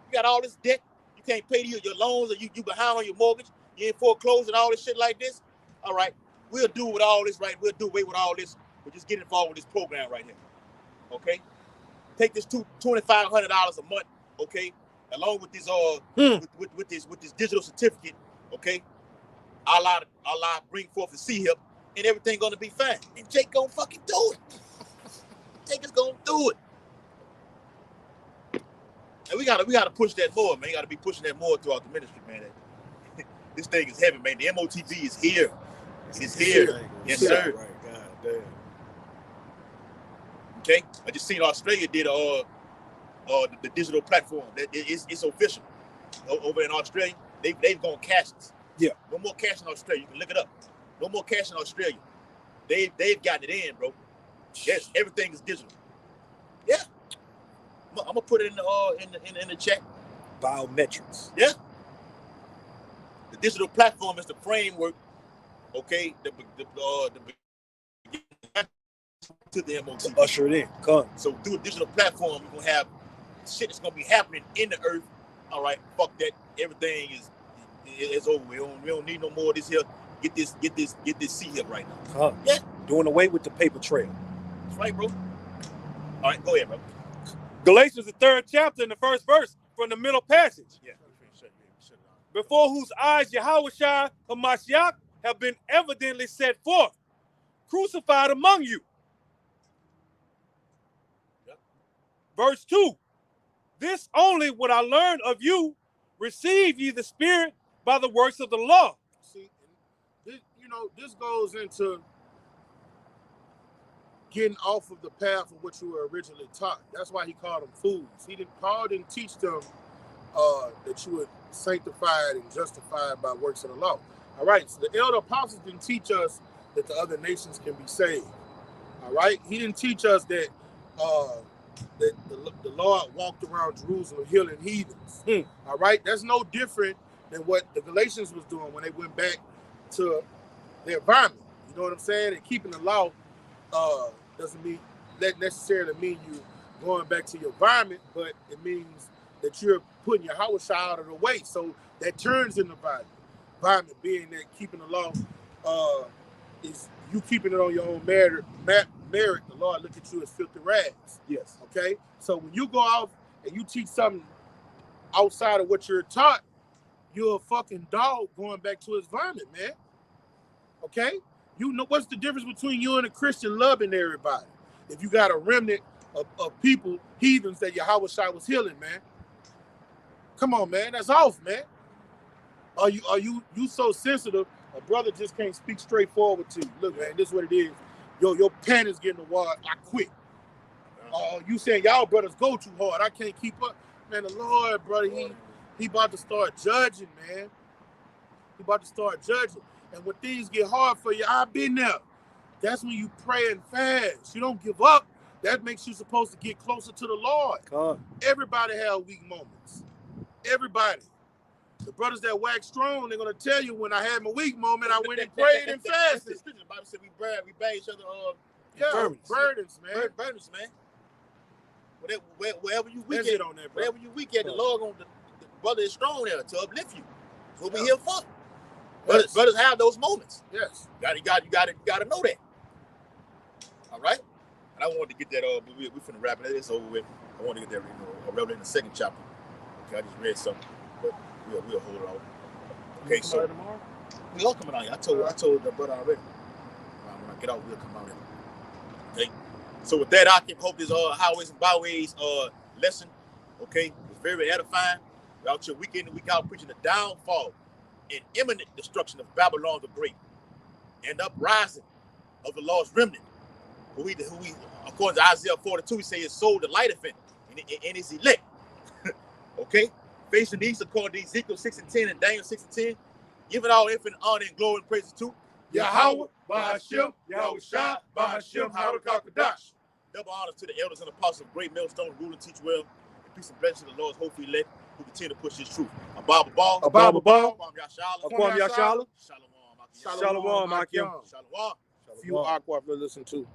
You got all this debt, you can't pay your loans, or you behind on your mortgage, you in foreclosed and all this shit like this. All right, we'll do with all this, right? We'll do away with all this. We'll just get involved with this program right here. Okay? Take this $2,500 a month, okay, along with this with this digital certificate, okay. Allah bring forth the C-hip, and everything gonna be fine. And Jake gonna fucking do it. Jake is gonna do it. And we gotta push that more, man. You gotta be pushing that more throughout the ministry, man. This thing is heavy, man. The MOTB is here. It's here. Yes, sir. Right, God damn. Okay. I just seen Australia did the digital platform. It's official. Over in Australia, they've gone cashless. Yeah. No more cash in Australia. You can look it up. No more cash in Australia. They've gotten it in, bro. Yes, everything is digital. Yeah. I'm gonna put it in the chat. Biometrics. Yeah. The digital platform is the framework. Okay. To the MOT. Usher it in. Come. So through a digital platform, we're gonna have shit that's gonna be happening in the earth. All right. Fuck that. Everything is over. We don't need no more of this here. Get this C here right now. Yeah. Doing away with the paper trail. That's right, bro. All right, go ahead, bro. Galatians, the 3rd chapter, in the 1st verse, from the middle passage. Yeah. Before whose eyes Yahushua Hamashiach have been evidently set forth, crucified among you. Yep. Verse 2. This only would I learn of you, receive ye the Spirit by the works of the law. See, this goes into getting off of the path of what you were originally taught. That's why he called them fools. Paul didn't teach them that you were sanctified and justified by works of the law. All right, so the elder apostles didn't teach us that the other nations can be saved. All right, he didn't teach us that the Lord walked around Jerusalem healing heathens. All right, that's no different than what the Galatians was doing when they went back to their environment. You know what I'm saying? And keeping the law doesn't necessarily mean you going back to your environment, but it means that you're putting your house out of the way. So that turns into environment, being that keeping the law is you keeping it on your own merit. The Lord look at you as filthy rags. Yes. Okay? So when you go off and you teach something outside of what you're taught, you're a fucking dog going back to his vomit, man. Okay? You know what's the difference between you and a Christian loving everybody? If you got a remnant of people, heathens that Yahushua was healing, man. Come on, man. That's off, man. Are you so sensitive? A brother just can't speak straightforward to you. Look, man, this is what it is. Your pen is getting the water. I quit. You saying y'all brothers go too hard. I can't keep up. Man, the Lord, brother, He about to start judging, man. He about to start judging. And when things get hard for you, I've been there. That's when you pray and fast. You don't give up. That makes you supposed to get closer to the Lord. Everybody have weak moments. Everybody. The brothers that wax strong, they're gonna tell you when I had my weak moment, I went and prayed and fasted. The Bible said we bear each other burdens, man. Burdens, man. Wherever you weak That's at, it on that, bro. wherever you weak at, the Lord the brother is strong there to uplift you. That's what we here for. Brothers have those moments. Yes. You gotta know that. All right. And I wanted to get that. But we finna wrap it. It's over with. I want to get that. Revelation in the 2nd chapter. Okay, I just read something, but we'll hold it on. Okay, so we all coming out here. I told the brother already. When I get out, we'll come out here. Okay. So with that, I can hope this highways and byways lesson. Okay, it's very edifying. We're out here week in and week out preaching the downfall and imminent destruction of Babylon the Great and uprising of the Lord's remnant. Who we according to Isaiah 42, he say his soul delighteth in and his elect. Okay, facing these according to Ezekiel 6:10 and Daniel 6:10, giving all infinite honor and glory and praises to Yahweh, Bahashem, Yahushua, Bahashem, Harakakadash. Double honors to the elders and apostles of Great Millstone, rule and teach well, and peace and blessings to the Lord's hopefully elect who continue to push his truth. Ababa Ball, Ababa Ball, Akwam Yashala, Shalom, Shalom, Akim. Shalom. Few aqua to listen to.